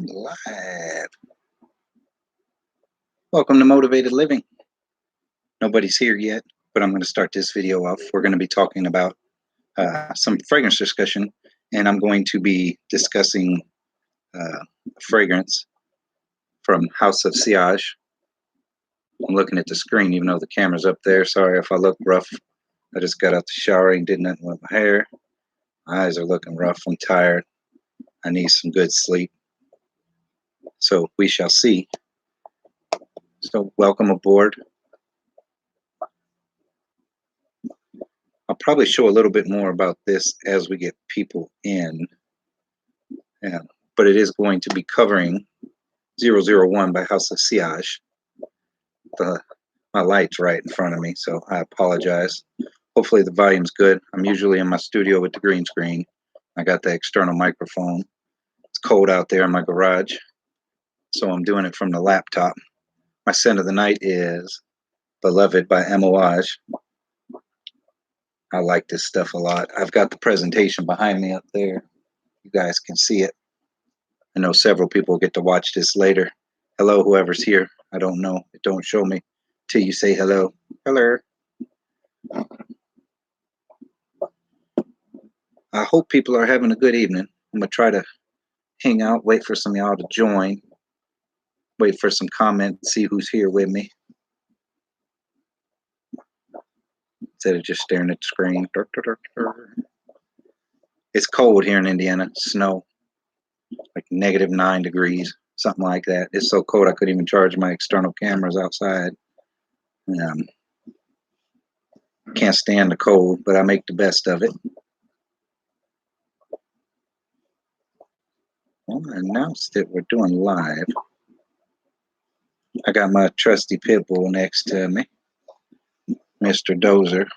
I'm live. Welcome to Motivated Living. Nobody's here yet, but I'm going to start this video off. We're going to be talking about some fragrance discussion, and I'm going to be discussing a fragrance from House of Sillage. I'm looking at the screen, even though the camera's up there. Sorry if I look rough. I just got out the shower and did nothing with my hair. My eyes are looking rough. I'm tired. I need some good sleep. So we shall see. So welcome aboard. I'll probably show a little bit more about this as we get people in. But it is going to be covering 001 by House of Sillage. My light's right in front of me, so I apologize. Hopefully the volume's good. I'm usually in my studio with the green screen. I got the external microphone. It's cold out there in my garage, so I'm doing it from the laptop. My scent of the night is Beloved by House. I like this stuff a lot. I've got the presentation behind me up there. You guys can see it. I know several people get to watch this later. Hello, whoever's here. I don't know. It don't show me till you say hello. Hello. I hope people are having a good evening. I'm going to try to hang out, wait for some of y'all to join, wait for some comments, see who's here with me. Instead of just staring at the screen. It's cold here in Indiana. Snow. Like -9 degrees. Something like that. It's so cold I couldn't even charge my external cameras outside. Can't stand the cold, but I make the best of it. Well, I announced that we're doing live. I got my trusty pit bull next to me, Mr. Dozer.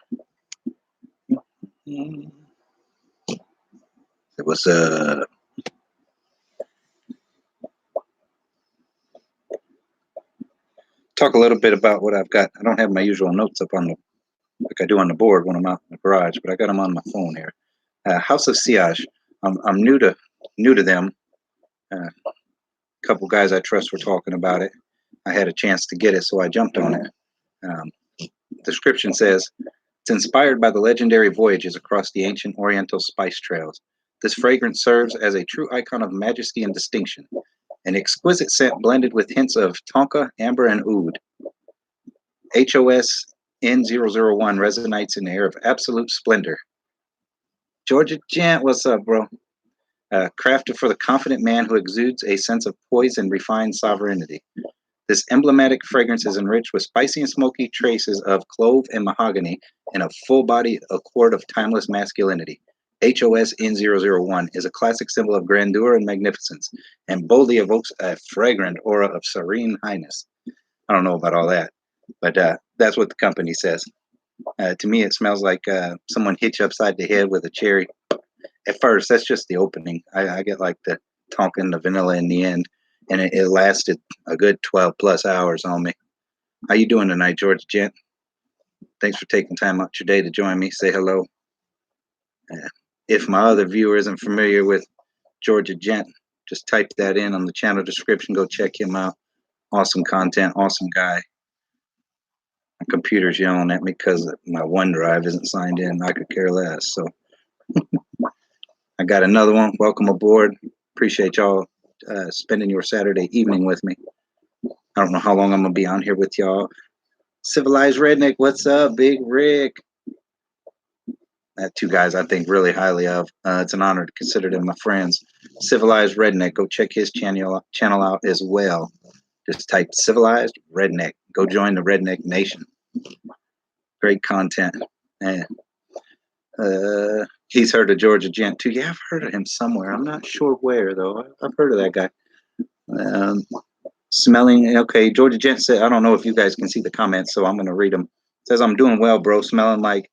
What's up? Talk a little bit about what I've got. I don't have my usual notes up on the like I do on the board when I'm out in the garage, but I got them on my phone here. House of Sillage. I'm new to them. A couple guys I trust were talking about it. I had a chance to get it, so I jumped on it. Description says, it's inspired by the legendary voyages across the ancient Oriental spice trails. This fragrance serves as a true icon of majesty and distinction. An exquisite scent blended with hints of tonka, amber, and oud. HOS N001 resonates in the air of absolute splendor. Georgia Gent, what's up, bro? Crafted for the confident man who exudes a sense of poise and refined sovereignty. This emblematic fragrance is enriched with spicy and smoky traces of clove and mahogany and a full-body accord of timeless masculinity. HOS N001 is a classic symbol of grandeur and magnificence and boldly evokes a fragrant aura of serene highness. I don't know about all that, but that's what the company says. To me, it smells like someone hit you upside the head with a cherry. At first, that's just the opening. I get like the tonka and the vanilla in the end, and it lasted a good 12 plus hours on me. How you doing tonight, George Gent? Thanks for taking time out your day to join me. Say hello. If my other viewer isn't familiar with Georgia Gent, just type that in on the channel description. Go check him out. Awesome content, awesome guy. My computer's yelling at me because my OneDrive isn't signed in. I could care less. So I got another one. Welcome aboard. Appreciate y'all spending your Saturday evening with me. I don't know how long I'm going to be on here with y'all. Civilized Redneck, what's up, Big Rick? Two guys I think really highly of. It's an honor to consider them my friends. Civilized Redneck, go check his channel out as well. Just type Civilized Redneck. Go join the Redneck Nation. Great content. And he's heard of Georgia Gent too. Yeah, I've heard of him somewhere. I'm not sure where though. I've heard of that guy. Smelling, okay, Georgia Gent said, I don't know if you guys can see the comments, so I'm going to read them. It says, I'm doing well, bro. Smelling like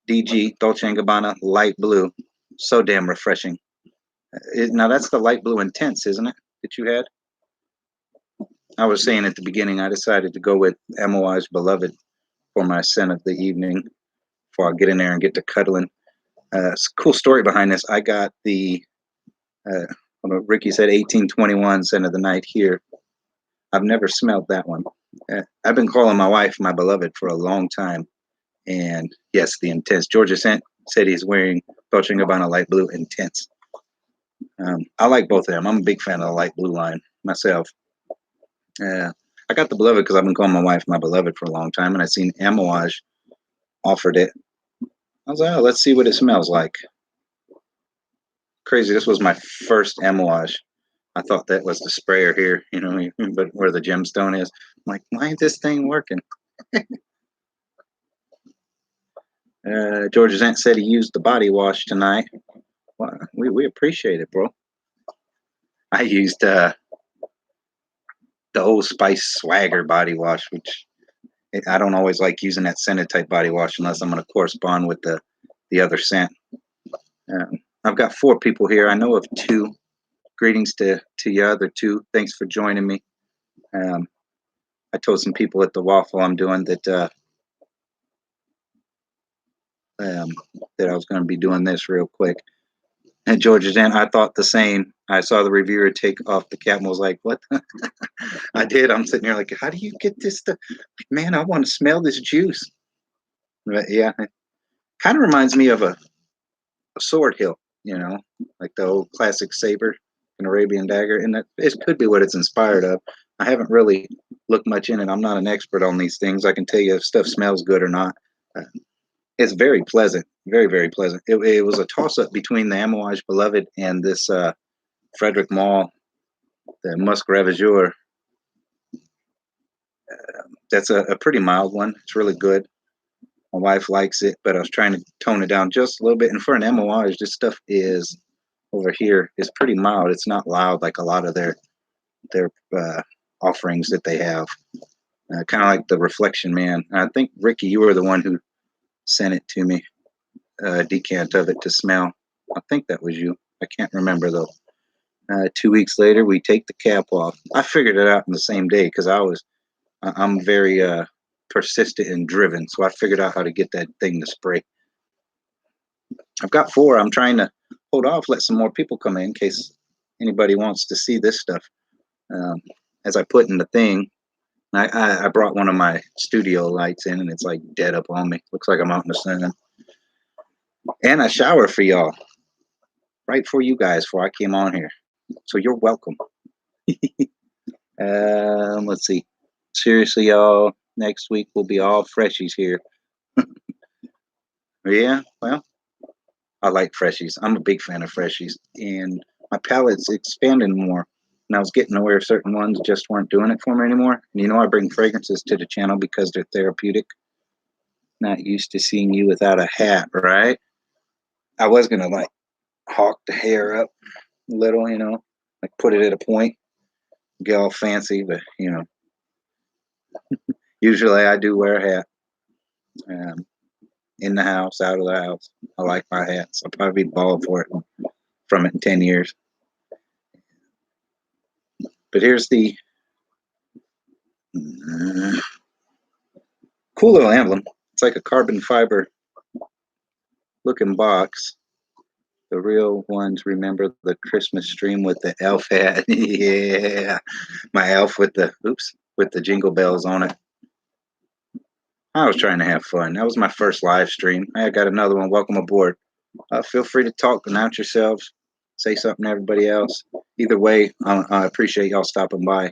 DG, Dolce & Gabbana, light blue. So damn refreshing. Now, that's the light blue intense, isn't it, that you had? I was saying at the beginning, I decided to go with House Beloved for my scent of the evening before I get in there and get to cuddling. It's a cool story behind this. I got the Ricky said 1821 scent of the night here. I've never smelled that one. I've been calling my wife my beloved for a long time. And yes, the intense. Georgia said he's wearing Dolce & Gabbana light blue intense. I like both of them. I'm a big fan of the light blue line myself. I got the beloved because I've been calling my wife my beloved for a long time, and I seen Amouage offered it. I was like, oh, let's see what it smells like. Crazy. This was my first Amouage. I thought that was the sprayer here, you know, but where the gemstone is. I'm like, why ain't this thing working? George's aunt said he used the body wash tonight. Well, we appreciate it, bro. I used the Old Spice Swagger body wash, which I don't always like using that scented type body wash unless I'm going to correspond with the other scent. I've got 4 people here. I know of 2. Greetings to your other 2. Thanks for joining me. I told some people at the waffle I'm doing that that I was going to be doing this real quick. And George's aunt, I thought the same. I saw the reviewer take off the cap and was like, what? I did. I'm sitting here like, how do you get this stuff? Man, I want to smell this juice. But yeah, it kind of reminds me of a sword hilt, you know, like the old classic saber, an Arabian dagger. And it could be what it's inspired of. I haven't really looked much in it. I'm not an expert on these things. I can tell you if stuff smells good or not. It's very pleasant, very, very pleasant. It was a toss-up between the Amouage Beloved and this Frederick Mall, the Musk Ravageur. That's a pretty mild one. It's really good. My wife likes it, but I was trying to tone it down just a little bit. And for an Amouage, this stuff is over here is pretty mild. It's not loud like a lot of their offerings that they have. Kind of like the Reflection Man. I think Ricky, you were the one who sent it to me, a decant of it to smell. I think that was you. I can't remember though. 2 weeks later, we take the cap off. I figured it out in the same day because I'm very persistent and driven. So I figured out how to get that thing to spray. I've got 4. I'm trying to hold off, let some more people come in case anybody wants to see this stuff. As I put in the thing, I brought one of my studio lights in and it's like dead up on me. Looks like I'm out in the sun. And I shower for y'all right for you guys before I came on here. So you're welcome. Let's see. Seriously, y'all, next week will be all freshies here. Yeah, well, I like freshies. I'm a big fan of freshies. And my palate's expanding more. And I was getting to where certain ones just weren't doing it for me anymore. And you know, I bring fragrances to the channel because they're therapeutic. Not used to seeing you without a hat, right? I was going to like hawk the hair up a little, you know, like put it at a point, get all fancy, but you know, usually I do wear a hat. In the house, out of the house. I like my hats. I'll probably be bald for it from it in 10 years. But here's the cool little emblem. It's like a carbon fiber looking box. The real ones remember the Christmas stream with the elf hat. Yeah, my elf with the jingle bells on it. I was trying to have fun. That was my first live stream. I got another one. Welcome aboard. Feel free to talk, announce yourselves, say something to everybody else. Either way, I appreciate y'all stopping by.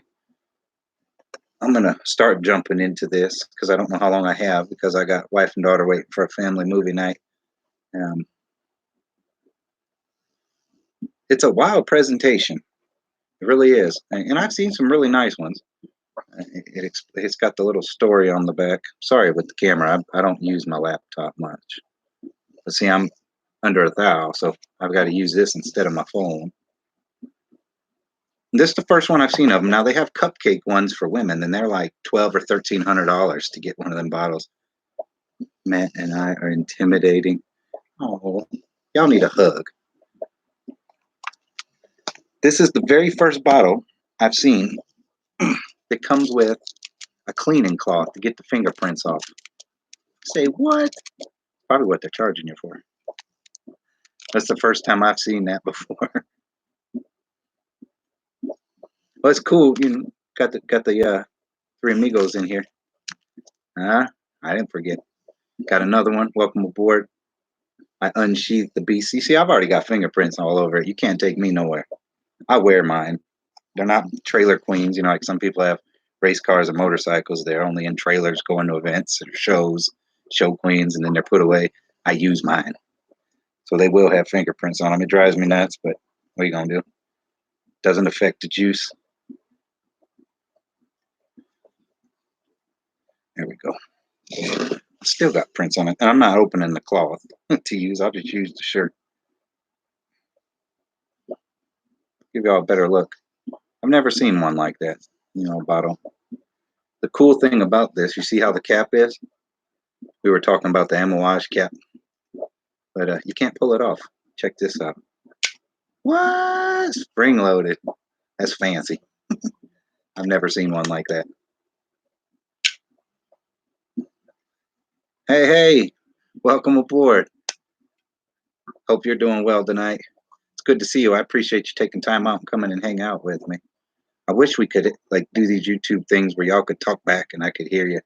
I'm going to start jumping into this because I don't know how long I have because I got wife and daughter waiting for a family movie night. It's a wild presentation. It really is. And I've seen some really nice ones. It's got the little story on the back. Sorry with the camera. I don't use my laptop much. But see, I'm under a thou, so I've got to use this instead of my phone. This is the first one I've seen of them. Now they have cupcake ones for women, and they're like $1,200 or $1,300 to get one of them bottles. Matt and I are intimidating. Oh, y'all need a hug. This is the very first bottle I've seen that comes with a cleaning cloth to get the fingerprints off. Say what? Probably what they're charging you for. That's the first time I've seen that before. Well, it's cool. You know, got the three amigos in here. Huh? I didn't forget. Got another one. Welcome aboard. I unsheathed the beast. You see, I've already got fingerprints all over it. You can't take me nowhere. I wear mine. They're not trailer queens, you know, like some people have race cars and motorcycles. They're only in trailers going to events or shows, show queens, and then they're put away. I use mine. So they will have fingerprints on them. It drives me nuts, but what are you going to do? Doesn't affect the juice. There we go. Still got prints on it. And I'm not opening the cloth to use. I'll just use the shirt. Give y'all a better look. I've never seen one like that, you know, bottle. The cool thing about this, you see how the cap is? We were talking about the amouage cap, but you can't pull it off. Check this out. What? Spring loaded. That's fancy. I've never seen one like that. Hey, hey, welcome aboard. Hope you're doing well tonight. It's good to see you. I appreciate you taking time out and coming and hang out with me. I wish we could like do these YouTube things where y'all could talk back and I could hear you.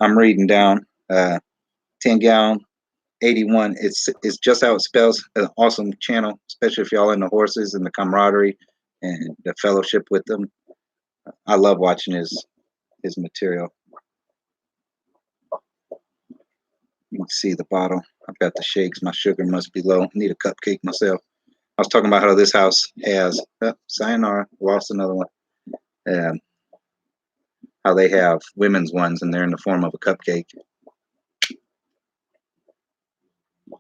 I'm reading down 10 gallon 81. It's just how it spells. An awesome channel, especially if y'all into horses and the camaraderie and the fellowship with them. I love watching his material. You can see the bottle. I've got the shakes. My sugar must be low. I need a cupcake myself. I was talking about how this house has sayonara. Lost another one. How they have women's ones and they're in the form of a cupcake. It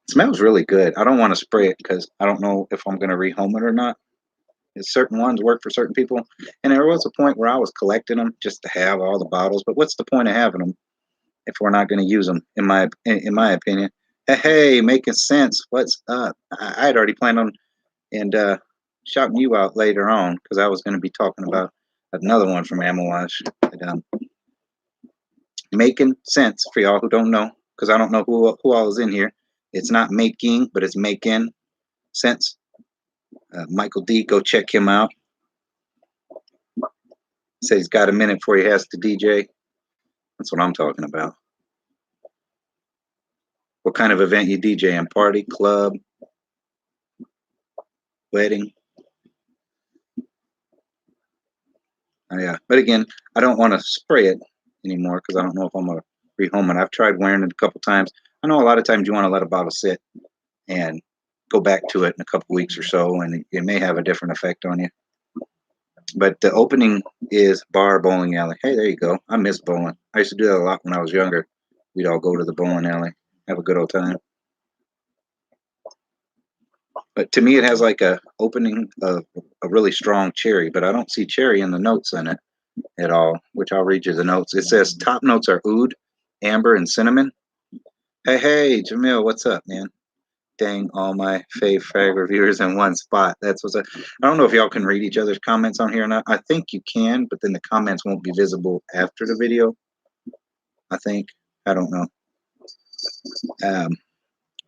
smells really good. I don't want to spray it because I don't know if I'm going to rehome it or not. Certain ones work for certain people, and there was a point where I was collecting them just to have all the bottles. But what's the point of having them if we're not going to use them? In my opinion. Hey, making sense. What's up? I had already planned on and shouting you out later on because I was going to be talking about another one from Amouage. Making sense for y'all who don't know, because I don't know who all is in here. It's not making, but it's making sense. Michael D, go check him out. Says he's got a minute before he has to DJ. That's what I'm talking about. What kind of event you DJing? Party, club, wedding? Yeah, but again, I don't want to spray it anymore because I don't know if I'm gonna rehome it. I've tried wearing it a couple times. I know a lot of times you want to let a bottle sit and go back to it in a couple weeks or so, and it may have a different effect on you. But the opening is bar bowling alley. Hey, there you go. I miss bowling. I used to do that a lot when I was younger. We'd all go to the bowling alley, have a good old time. But to me, it has like a opening of a really strong cherry, but I don't see cherry in the notes in it at all, which I'll read you the notes. It says top notes are oud, amber, and cinnamon. Hey, Jamil, what's up, man? Dang, all my fave reviewers in one spot. That's what's up. I don't know if y'all can read each other's comments on here or not. I think you can, but then the comments won't be visible after the video. I think. I don't know.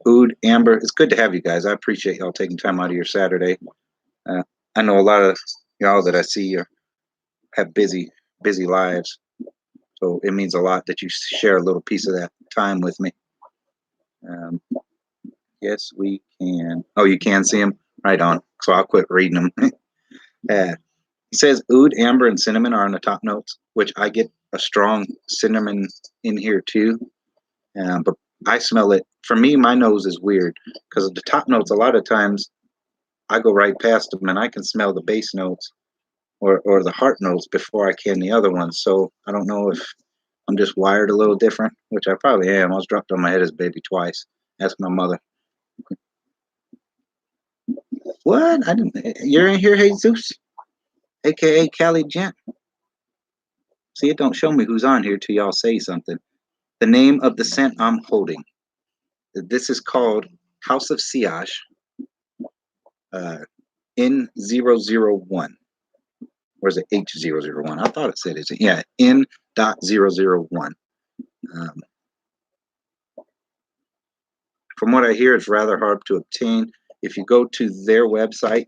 Oud, Amber, it's good to have you guys. I appreciate y'all taking time out of your Saturday. I know a lot of y'all that I see have busy lives, so it means a lot that you share a little piece of that time with me. Yes, we can. Oh, you can see them? Right on. So I'll quit reading them. It says oud, amber, and cinnamon are on the top notes, which I get a strong cinnamon in here too. But I smell it. For me, my nose is weird because the top notes, a lot of times I go right past them and I can smell the bass notes or the heart notes before I can the other ones. So I don't know if I'm just wired a little different, which I probably am. I was dropped on my head as a baby twice. Ask my mother. What? I didn't. You're in here, Jesus, aka Cali Gent. See, it don't show me who's on here till y'all say something. The name of the scent I'm holding. This is called House of Sillage N001. Or is it H001? I thought it said it's yeah, N.001. From what I hear, it's rather hard to obtain. If you go to their website,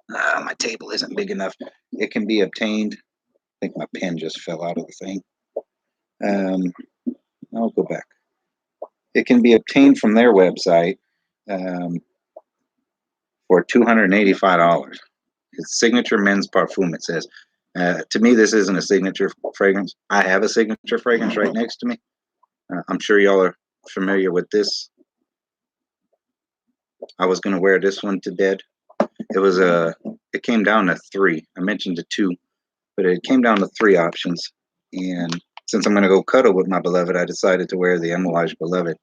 My table isn't big enough. It can be obtained. I think my pen just fell out of the thing. I'll go back. It can be obtained from their website for $285. It's signature men's parfum, it says. To me, this isn't a signature fragrance. I have a signature fragrance right next to me. I'm sure y'all are familiar with this. I was going to wear this one to bed. It came down to 3. I mentioned the 2, but it came down to 3 options. And since I'm going to go cuddle with my beloved, I decided to wear the Emouage Beloved.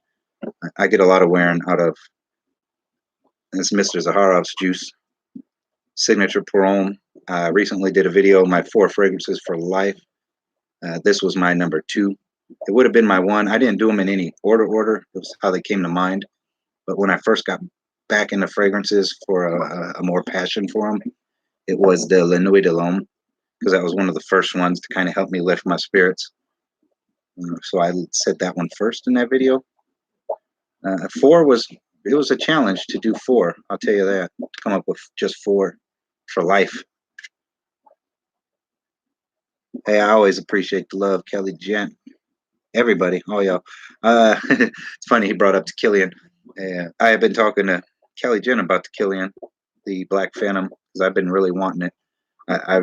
I get a lot of wearing out of this Mr. Zaharov's Juice signature Parome. I recently did a video, my 4 fragrances for life. This was my number 2. It would have been my 1. I didn't do them in any order. It was how they came to mind. But when I first got back into fragrances for a more passion for them, it was the La Nuit de l'Homme, because that was one of the first ones to kind of help me lift my spirits. So I said that one first in that video. 4 was a challenge to do 4. I'll tell you that, to come up with just 4 for life. Hey, I always appreciate the love, Kelly Gent. Everybody, all y'all. It's funny he brought up the Killian. I have been talking to Kelly Gent about the Killian, the Black Phantom, because I've been really wanting it. I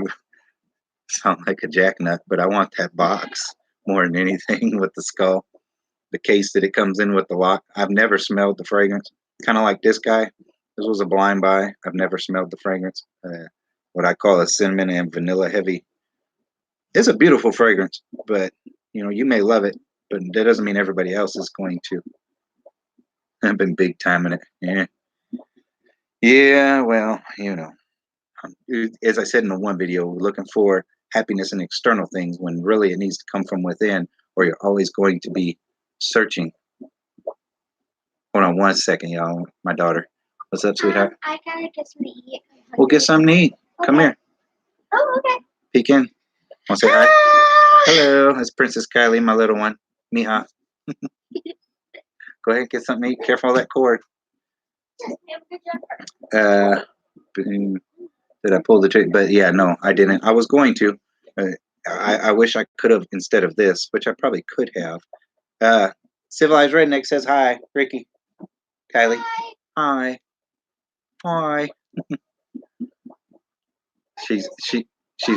sound like a jacknut, but I want that box more than anything with the skull. The case that it comes in with the lock. I've never smelled the fragrance. Kind of like this guy. This was a blind buy. I've never smelled the fragrance. What I call a cinnamon and vanilla heavy. It's a beautiful fragrance, but you may love it, but that doesn't mean everybody else is going to. I've been big timing it. Yeah, well, as I said in the one video, we're looking for happiness in external things when really it needs to come from within, or you're always going to be searching. Hold on 1 second, y'all. My daughter. What's up, sweetheart? I gotta get something to eat. We'll get something to eat. Okay. Come here. Oh, okay. Peek in. Want to say hi? Hello. It's Princess Kylie, my little one. Miha. Go ahead, get something to eat. Careful of that cord. Did I pull the trigger? But yeah, no, I didn't. I was going to. I wish I could have instead of this, which I probably could have. Civilized Redneck says hi, Ricky. Kylie. Hi. Hi. She's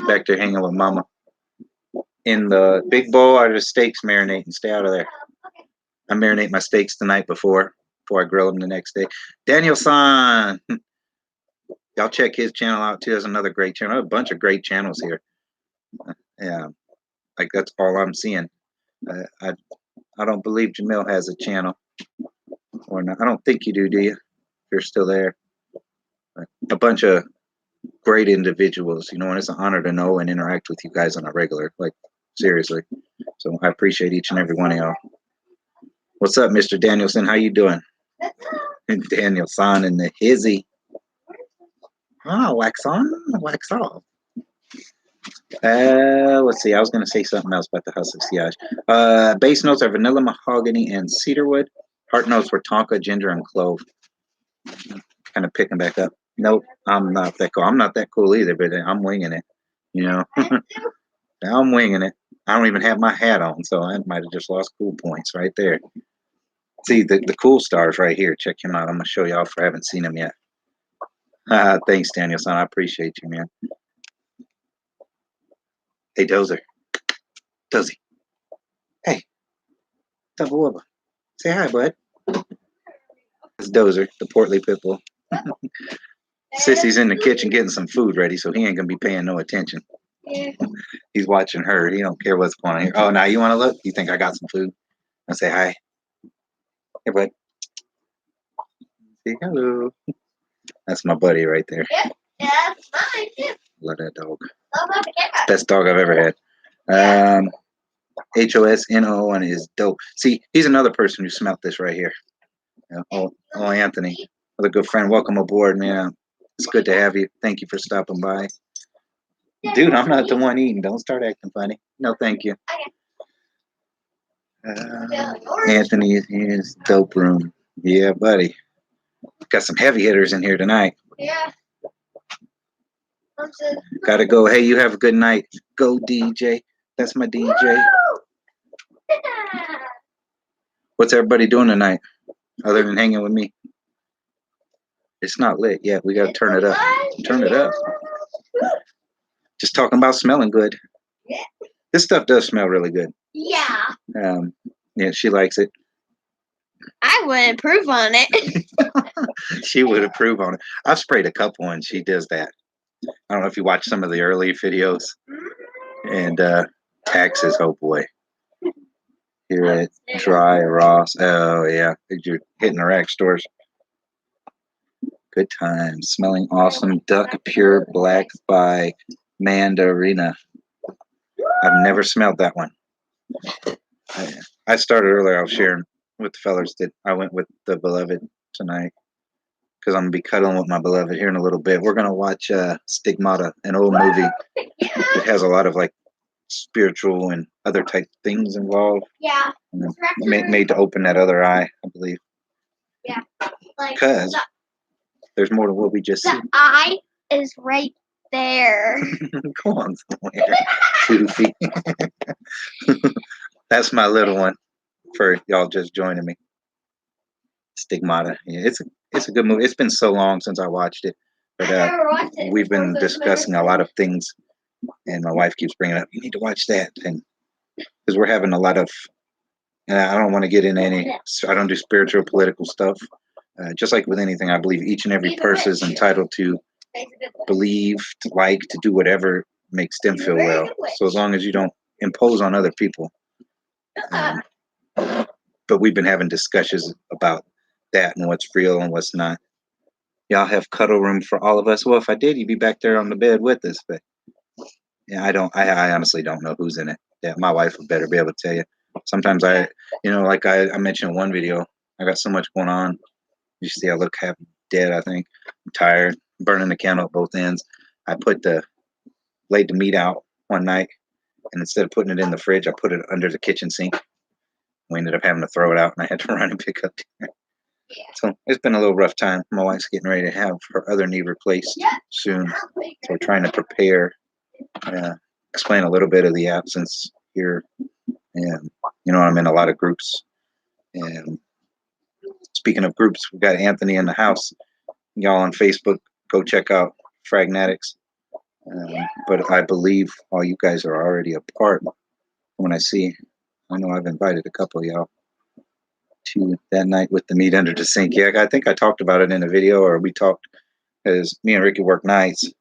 back there hanging with Mama. In the big bowl are the steaks marinating. Stay out of there. I marinate my steaks the night before I grill them the next day. Daniel-san. Y'all check his channel out too. There's another great channel. A bunch of great channels here. Yeah, like that's all I'm seeing. I don't believe Jamil has a channel, or not. I don't think you do you? If you're still there, a bunch of great individuals. And it's an honor to know and interact with you guys on a regular. Like seriously. So I appreciate each and every one of y'all. What's up, Mr. Danielson? How you doing? Danielson and the hizzy. Oh, wax on, wax off. Let's see. I was going to say something else about the House of Sillage. Base notes are vanilla, mahogany, and cedarwood. Heart notes were tonka, ginger, and clove. Kind of picking back up. Nope, I'm not that cool. I'm not that cool either, but I'm winging it. I'm winging it. I don't even have my hat on, so I might have just lost cool points right there. See, the cool stars right here. Check him out. I'm going to show y'all if I haven't seen him yet. Thanks, Danielson. I appreciate you, man. Hey, Dozer. Dozy. Hey. Double Wubba. Say hi, bud. It's Dozer, the portly pit bull. Sissy's in the kitchen getting some food ready, so he ain't going to be paying no attention. Yeah. He's watching her. He don't care what's going on here. Oh, now you want to look? You think I got some food? I say hi. Hey, bud. Say hello. That's my buddy right there. Yeah, that's mine too. Love that dog. Oh, look, yeah. Best dog I've ever had. HOS NO1 is dope. See, he's another person who smelt this right here. Anthony, another good friend. Welcome aboard, man. It's good to have you. Thank you for stopping by. Dude, I'm not the one eating. Don't start acting funny. No, thank you. Anthony is in his dope room. Yeah, buddy. Got some heavy hitters in here tonight. Yeah. Gotta go. Hey, you have a good night. Go, DJ. That's my DJ. What's everybody doing tonight other than hanging with me? It's not lit yet. We gotta turn it up. Turn it up. Just talking about smelling good. This stuff does smell really good. Yeah. Yeah, she likes it. I would improve on it. She would approve on it. I've sprayed a couple and she does that. I don't know if you watch some of the early videos. And taxes, oh boy. Here at Dry Ross. Oh yeah, you're hitting the rack stores. Good times. Smelling awesome. Duck Pure Black by Mandarina. I've never smelled that one. I started earlier. I was sharing with the fellas that I went with the beloved tonight because I'm gonna be cuddling with my beloved here in a little bit. We're gonna watch Stigmata, an old movie. It has a lot of like spiritual and other type things involved. Yeah. Made to open that other eye, I believe. Yeah. Like because there's more to what we just see. The eye is right there. Go on somewhere, Sophie. That's my little one for y'all just joining me. Stigmata. Yeah, it's a good movie. It's been so long since I watched it, but we've been discussing a lot of things, and my wife keeps bringing up, you need to watch that, and because we're having a lot of, and I don't want to get into any, I don't do spiritual, political stuff. Just like with anything, I believe each and every person is entitled to believe, to like, to do whatever makes them feel well. So as long as you don't impose on other people. But we've been having discussions about that and what's real and what's not. Y'all have cuddle room for all of us. Well, if I did, you'd be back there on the bed with us. But yeah, I honestly don't know who's in it. Yeah, my wife would better be able to tell you. Sometimes like I mentioned in one video, I got so much going on. You see, I look half dead. I think I'm tired, burning the candle at both ends. I laid the meat out one night, and instead of putting it in the fridge, I put it under the kitchen sink. We ended up having to throw it out, and I had to run and pick up dinner. Yeah. So it's been a little rough time. My wife's getting ready to have her other knee replaced soon, so we're trying to prepare. Explain a little bit of the absence here, and I'm in a lot of groups. And speaking of groups, we've got Anthony in the house. Y'all on Facebook, go check out Fragnatics. But I believe all you guys are already a part. When I know I've invited a couple of y'all to that night with the meat under the sink. Yeah, I think I talked about it in a video, or we talked, because me and Ricky work nights,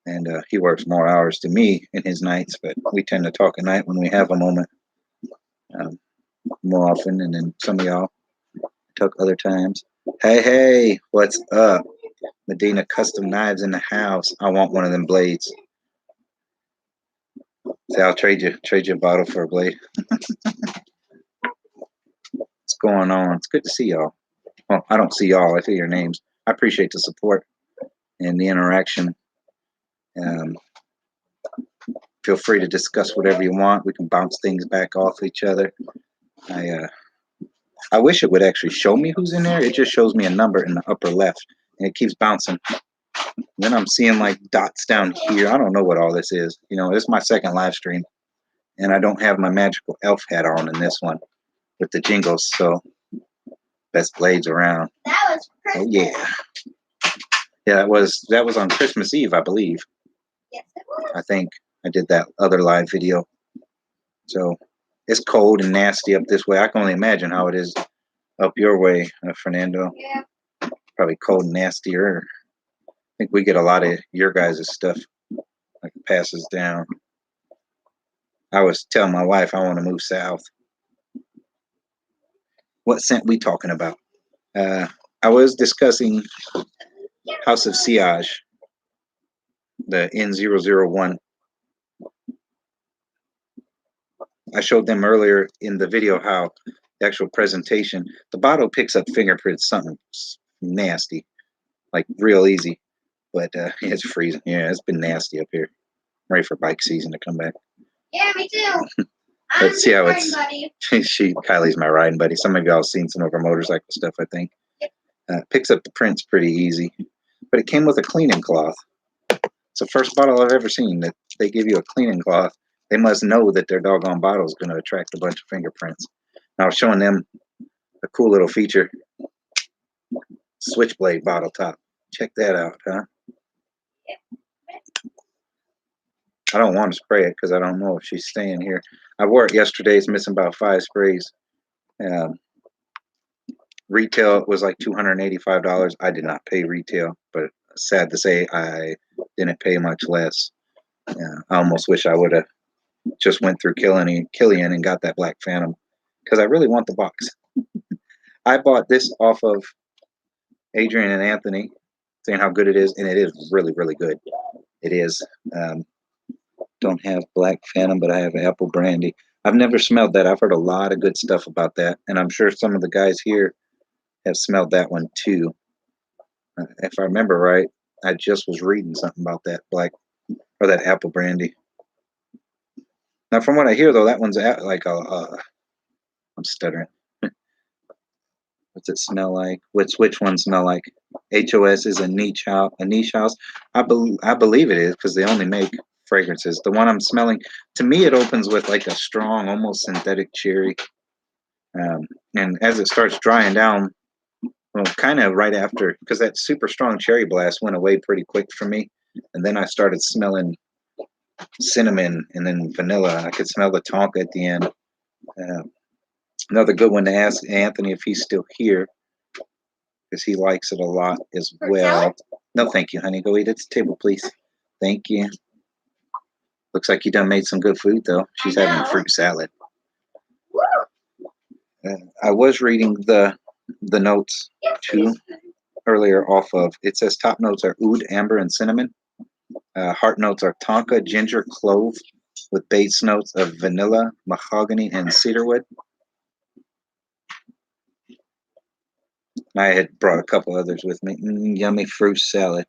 and he works more hours than me in his nights, but we tend to talk at night when we have a moment more often, and then some of y'all talk other times. Hey, what's up? Medina Custom Knives in the house. I want one of them blades. See, I'll trade you a bottle for a blade. What's going on? It's good to see y'all. Well, I don't see y'all. I see your names. I appreciate the support and the interaction. Feel free to discuss whatever you want. We can bounce things back off each other. I wish it would actually show me who's in there. It just shows me a number in the upper left, and it keeps bouncing. Then I'm seeing like dots down here. I don't know what all this is. This is my second live stream, and I don't have my magical elf hat on in this one with the jingles. So best blades around. That was Christmas. Oh yeah. Yeah, that was on Christmas Eve, I believe. Yes, it was. I think I did that other live video. So it's cold and nasty up this way. I can only imagine how it is up your way, Fernando. Yeah. Probably cold and nastier. I think we get a lot of your guys' stuff like passes down. I was telling my wife I want to move south. What scent we talking about? I was discussing House of Sillage, the N001. I showed them earlier in the video how the actual presentation, the bottle picks up fingerprints, something nasty, like real easy. But it's freezing. Yeah, it's been nasty up here. I'm ready for bike season to come back. Yeah, me too. Let's see how it's. Buddy. Kylie's my riding buddy. Some of y'all seen some of her motorcycle stuff, I think. Picks up the prints pretty easy, but it came with a cleaning cloth. It's the first bottle I've ever seen that they give you a cleaning cloth. They must know that their doggone bottle is going to attract a bunch of fingerprints. And I was showing them a cool little feature. Switchblade bottle top. Check that out, huh? I don't want to spray it because I don't know if she's staying here. I wore it yesterday. It's missing about 5 sprays. Retail was like $285. I did not pay retail, but sad to say I didn't pay much less. I almost wish I would have just went through Killian and got that Black Phantom because I really want the box. I bought this off of Adrian and Anthony, saying how good it is, and it is really, really good. It is. Don't have Black Phantom, but I have Apple Brandy. I've never smelled that. I've heard a lot of good stuff about that, and I'm sure some of the guys here have smelled that one too. If I remember right, I just was reading something about that that Apple Brandy. Now, from what I hear, though, that one's like I'm stuttering. What's it smell like? Which one smell like? HOS is a niche house. A niche house. I believe it is because they only make fragrances. The one I'm smelling, to me, it opens with like a strong, almost synthetic cherry. And as it starts drying down, well, kind of right after, because that super strong cherry blast went away pretty quick for me, and then I started smelling cinnamon and then vanilla. I could smell the tonka at the end. Another good one to ask Anthony if he's still here, because he likes it a lot as well. No, thank you, honey. Go eat at the table, please. Thank you. Looks like you done made some good food, though. She's having fruit salad. I was reading the notes, too, earlier off of, it says top notes are oud, amber, and cinnamon. Heart notes are tonka, ginger, clove, with base notes of vanilla, mahogany, and cedarwood. I had brought a couple others with me. Yummy fruit salad.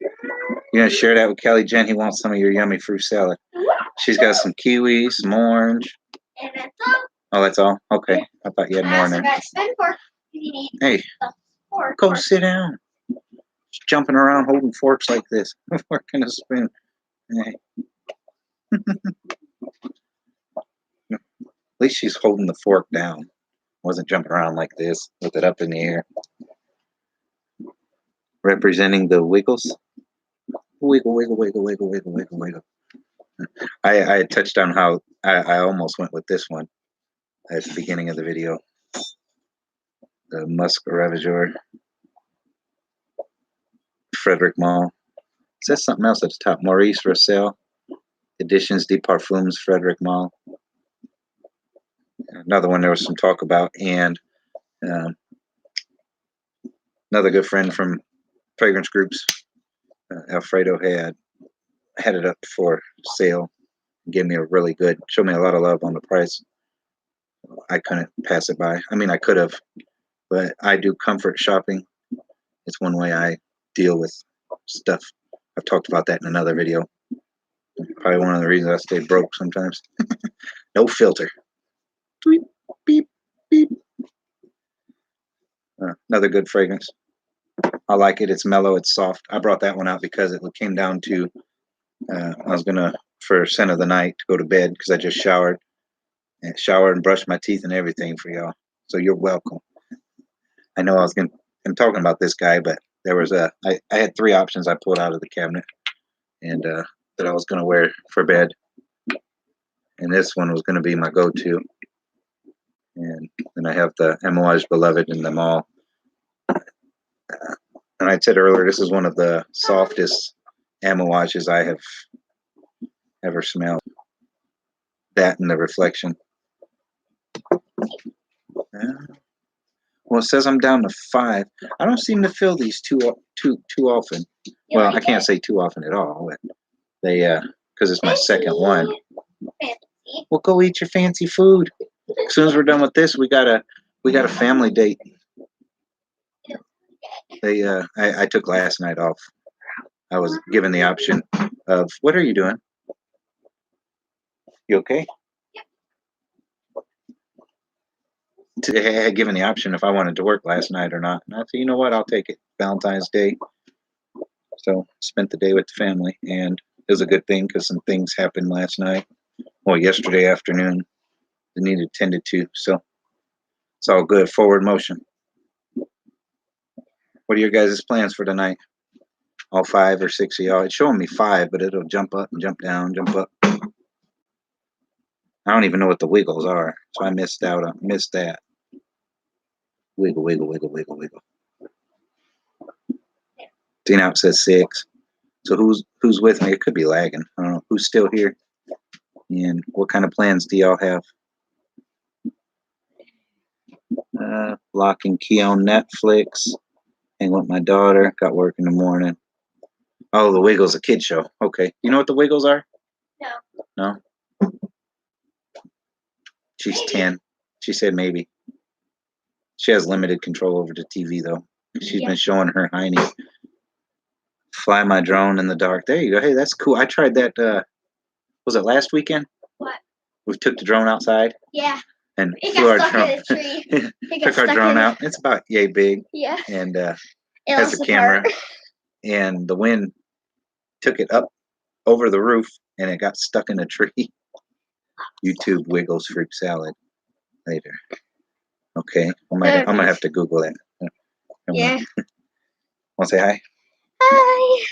You're going to share that with Kelly Jen? He wants some of your yummy fruit salad. She's got some kiwi, some orange. And that's all. Oh, that's all? Okay. I thought you had more in there. Hey, go sit down. She's jumping around holding forks like this. Fork and a spoon. Hey. At least she's holding the fork down. Wasn't jumping around like this with it up in the air. Representing the wiggles. Wiggle, wiggle, wiggle, wiggle, wiggle, wiggle, wiggle. I had touched on how I almost went with this one at the beginning of the video. The Musk Ravageur. Frederic Malle. It says something else at the top. Maurice Rossel. Editions de Parfums Frederic Malle. Another one there was some talk about. And another good friend from fragrance groups, Alfredo, had it up for sale. Gave me a really good, showed me a lot of love on the price. I couldn't pass it by. I mean, I could have, but I do comfort shopping. It's one way I deal with stuff. I've talked about that in another video. Probably one of the reasons I stay broke sometimes. No filter. Tweet, beep, beep. Another good fragrance. I like it. It's mellow. It's soft. I brought that one out because it came down to, I was going to, for scent of the night, to go to bed because I just showered and brushed my teeth and everything for y'all. So you're welcome. I know I'm talking about this guy, but there was I had 3 options I pulled out of the cabinet and that I was going to wear for bed. And this one was going to be my go-to. And then I have the Amouage Beloved in them all. And I said earlier, this is one of the softest Amouages I have ever smelled. That and the reflection. Well, it says I'm down to 5. I don't seem to fill these too often. Well, I can't say too often at all. But they because it's my second one. Well, go eat your fancy food. As soon as we're done with this, we got a family date. I took last night off. I was given the option of, what are you doing? You okay? I had given the option if I wanted to work last night or not. And I said, you know what? I'll take it. Valentine's Day. So spent the day with the family, and it was a good thing because some things happened last night. Well, yesterday afternoon that needed tended to. So it's all good. Forward motion. What are your guys' plans for tonight? All 5 or 6 of y'all? It's showing me 5, but it'll jump up and jump down, jump up. I don't even know what the wiggles are, so I missed out on that. Wiggle, wiggle, wiggle, wiggle, wiggle. See, now it says 6. So who's with me? It could be lagging. I don't know who's still here, and what kind of plans do y'all have? Lock and key on Netflix. Hang with my daughter. Got work in the morning. Oh, the Wiggles, a kid show. Okay, you know what the Wiggles are? No. No. She's 10. She said maybe. She has limited control over the TV though. She's been showing her hiney. Fly my drone in the dark. There you go. Hey, that's cool. I tried that. Was it last weekend? What? We took the drone outside. Yeah. And It flew our got stuck drone. in a tree. Took our drone out. It's about yay big. Yeah. And It has a camera. And the wind took it up over the roof, and it got stuck in a tree. YouTube Wiggles fruit salad later. Okay, I'm gonna have to Google that. Yeah. Want to say hi? Hi.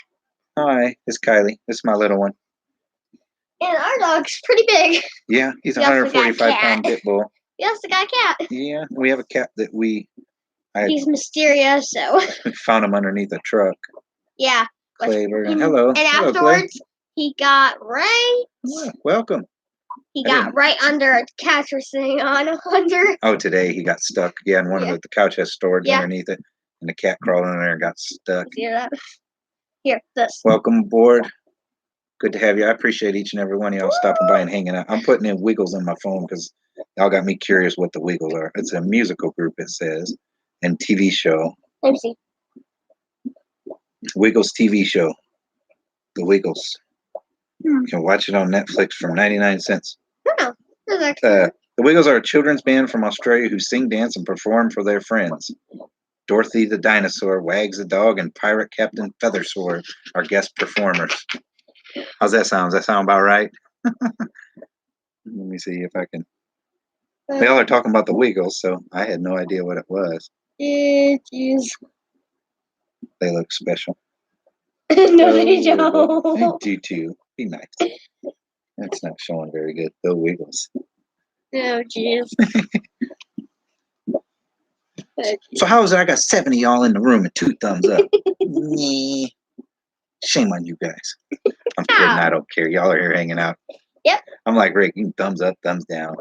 Hi, it's Kylie. This is my little one. And our dog's pretty big. Yeah, he's a We also got a 145-pound pit bull. We also got a cat. Yeah, we have a cat that He's mysterious, so. found him underneath a truck. Yeah. Clay, hello. And Hello, afterwards, he got right. Yeah, welcome. He got right under a couch we're sitting on. Under. Oh, today he got stuck. Yeah, and one of the couch has storage underneath it, and the cat crawled in there and got stuck. See that? Here, this. Welcome aboard. Good to have you. I appreciate each and every one of y'all stopping by and hanging out. I'm putting in Wiggles on my phone because y'all got me curious what the Wiggles are. It's a musical group, it says, and TV show. Let me see. Wiggles TV show. The Wiggles. You can watch it on Netflix for 99 cents. Oh, that's actually. The Wiggles are a children's band from Australia who sing, dance, and perform for their friends. Dorothy the Dinosaur, Wags the Dog, and Pirate Captain Feathersword are guest performers. How's that sound? Does that sound about right? Let me see if I can. They all are talking about the Wiggles, so I had no idea what it was. It is. They look special. No, they They don't. do too. Be nice. That's not showing very good. The Wiggles. Oh, jeez. So how is it? I got 70 y'all in the room and 2 thumbs up. Nah. Shame on you guys. I'm kidding. I don't care. Y'all are here hanging out. Yep. I'm like Rick. You can thumbs up, thumbs down.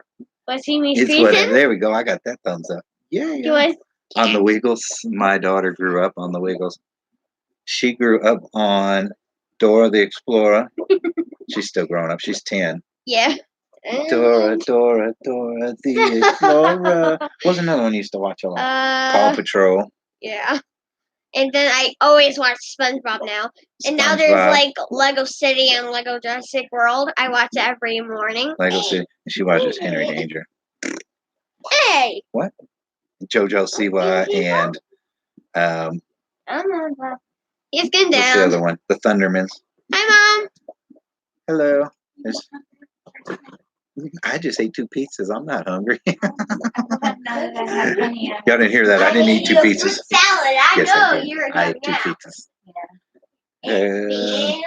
Want to see me It's screeching? whatever. There we go. I got that thumbs up. Yeah. You want? On the Wiggles. My daughter grew up on the Wiggles. She grew up on Dora the Explorer. She's still growing up. She's 10. Yeah. Dora, Dora, Dora the Explorer. What was another one you used to watch a lot? Paw Patrol. Yeah. And then I always watch SpongeBob now. And now there's like Lego City and Lego Jurassic World. I watch it every morning. Lego City. She watches Henry Danger. Hey! What? JoJo Siwa and I don't know. He's getting what's down. the other one? The Thundermans. Hi, Mom. Hello. I just ate 2 pizzas. I'm not hungry. Y'all didn't hear that. I didn't eat 2 pizzas. Salad. I Yes, know. I did. You're I ate 2 pizzas. I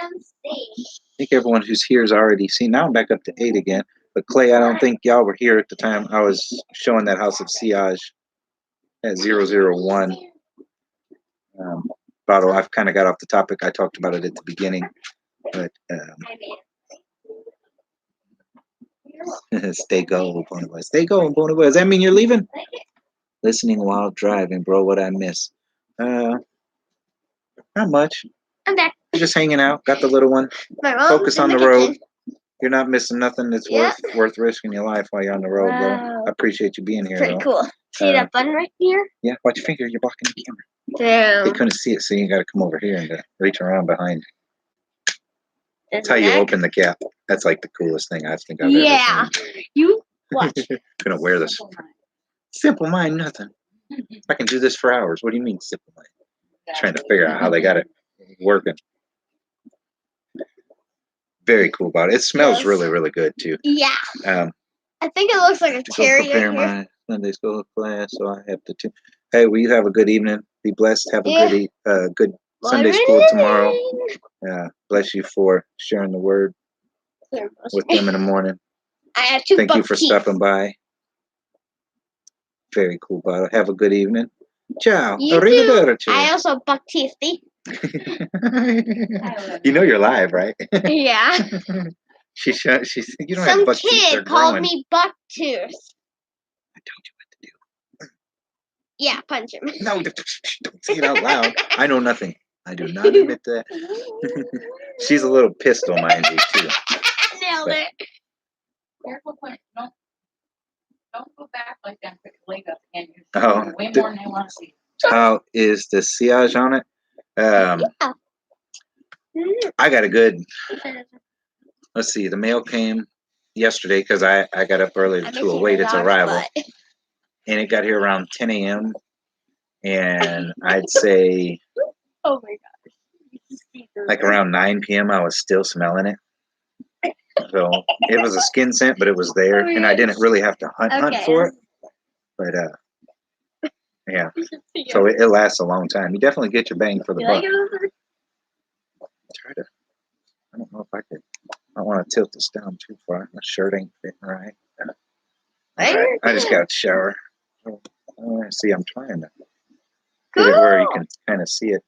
think everyone who's here is already seen. Now I'm back up to 8 again. But Clay, I don't think y'all were here at the time I was showing that House of Sillage at 001 bottle. I've kind of got off the topic. I talked about it at the beginning. But stay going, Pony Boy. Stay going, Pony Boy. Does that mean you're leaving? Listening while driving, bro. What I miss? Not much. I'm back. Just hanging out. Got the little one. Focus on the road. You're not missing nothing that's worth risking your life while you're on the road, bro. I appreciate you being here. Pretty cool. See that button right here? Yeah. Watch your finger. You're blocking the camera. Damn. They couldn't see it, so you got to come over here and reach around behind. That's how you open the cap. That's like the coolest thing I think I've ever seen. You watch. Gonna wear this. Simple mind, nothing. I can do this for hours. What do you mean, simple mind? Trying to figure out how they got it working. Very cool bottle. It smells Yes. really, really good too. Yeah. Um, I think it looks like a to go cherry prepare right here. my Sunday school class, so I have to. Hey, will you have a good evening? Be blessed. Have a good Sunday school tomorrow. Bless you for sharing the word with them in the morning. I have two Thank you buck for teeth. stopping by. Very cool bottle. Have a good evening. Ciao. You too. Arrivederci. I also buck teeth. See? You know you're live, right? Yeah. She said you don't Some have buck teeth. They're kid called growing. me buck tooth. I told you what to do. Yeah, punch him. No, don't say it out loud. I know nothing. I do not admit that. She's a little pistol, mind you, too. Nailed it. Careful, don't go back like that. Put your leg up again. Oh, You're way more than they want to see. How is the sillage on it? I got a good. Let's see. The mail came yesterday because I got up early to await its arrival, and it got here around 10 a.m. And I'd say, oh my gosh, like around 9 p.m. I was still smelling it. So it was a skin scent, but it was there, and I didn't really have to hunt for it. But yeah. So it lasts a long time. You definitely get your bang for the buck. Try to. I don't know if I could. I don't want to tilt this down too far. My shirt ain't fitting right. Right. I just got to shower. See, I'm trying to get it where you can kind of see it.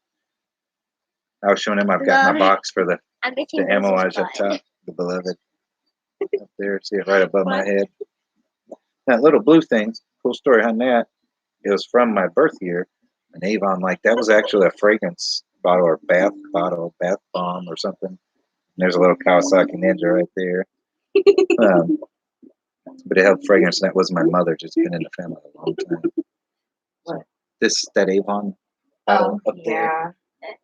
I was showing him I've got my box for the amouage up top, the beloved. Up there, see it right above my head. That little blue thing, cool story on that. It was from my birth year. An Avon, like that was actually a fragrance bottle or bath bomb or something. And there's a little Kawasaki Ninja right there. But it had fragrance, and that was my mother. Just been in the family a long time. So that Avon bottle up there.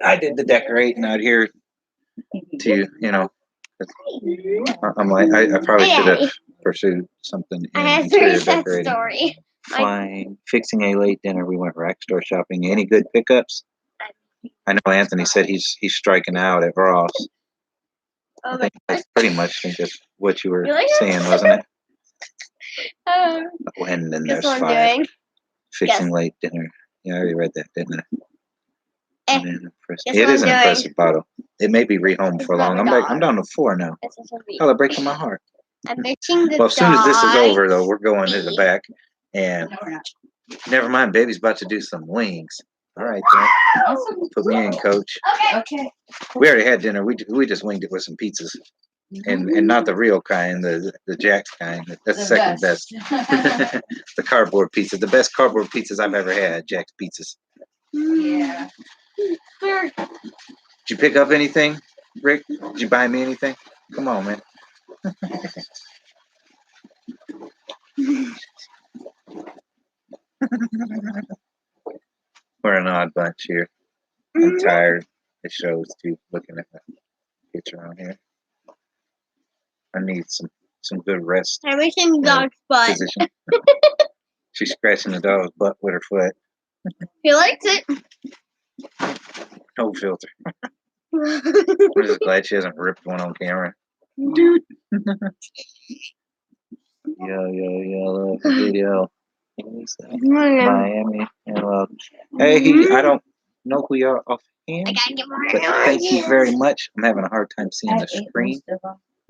I did the decorating out here to, I'm like, I probably should have pursued something in interior decorating. Story. Fine. Fixing a late dinner. We went rack store shopping. Any good pickups? I know Anthony said he's striking out at Ross. I think that's pretty much that's what you were saying, wasn't it? When and there's 5. Fixing late dinner. Yeah, I already read that, didn't I? It is an impressive bottle. It may be rehomed for long. I'm down to 4 now. Color breaking my heart. I'm mixing the Well, as soon as this is over, though, we're going to the back. And never mind, baby's about to do some wings. All right, then. Put me in, coach. Okay. We already had dinner. We just winged it with some pizzas. And not the real kind, the Jack's kind. That's the second best. The cardboard pizza. The best cardboard pizzas I've ever had, Jack's Pizzas. Yeah. Did you pick up anything, Rick? Did you buy me anything? Come on, man. We're an odd bunch here. I'm tired. It shows too, looking at the picture on here. I need some good rest. I'm mixing the dog's butt. Position. She's scratching the dog's butt with her foot. He likes it. No filter. I'm just glad she hasn't ripped one on camera. Dude. Yo, video. Miami. Hello. Hey, I don't know who you are offhand, but thank you very much. I'm having a hard time seeing the screen,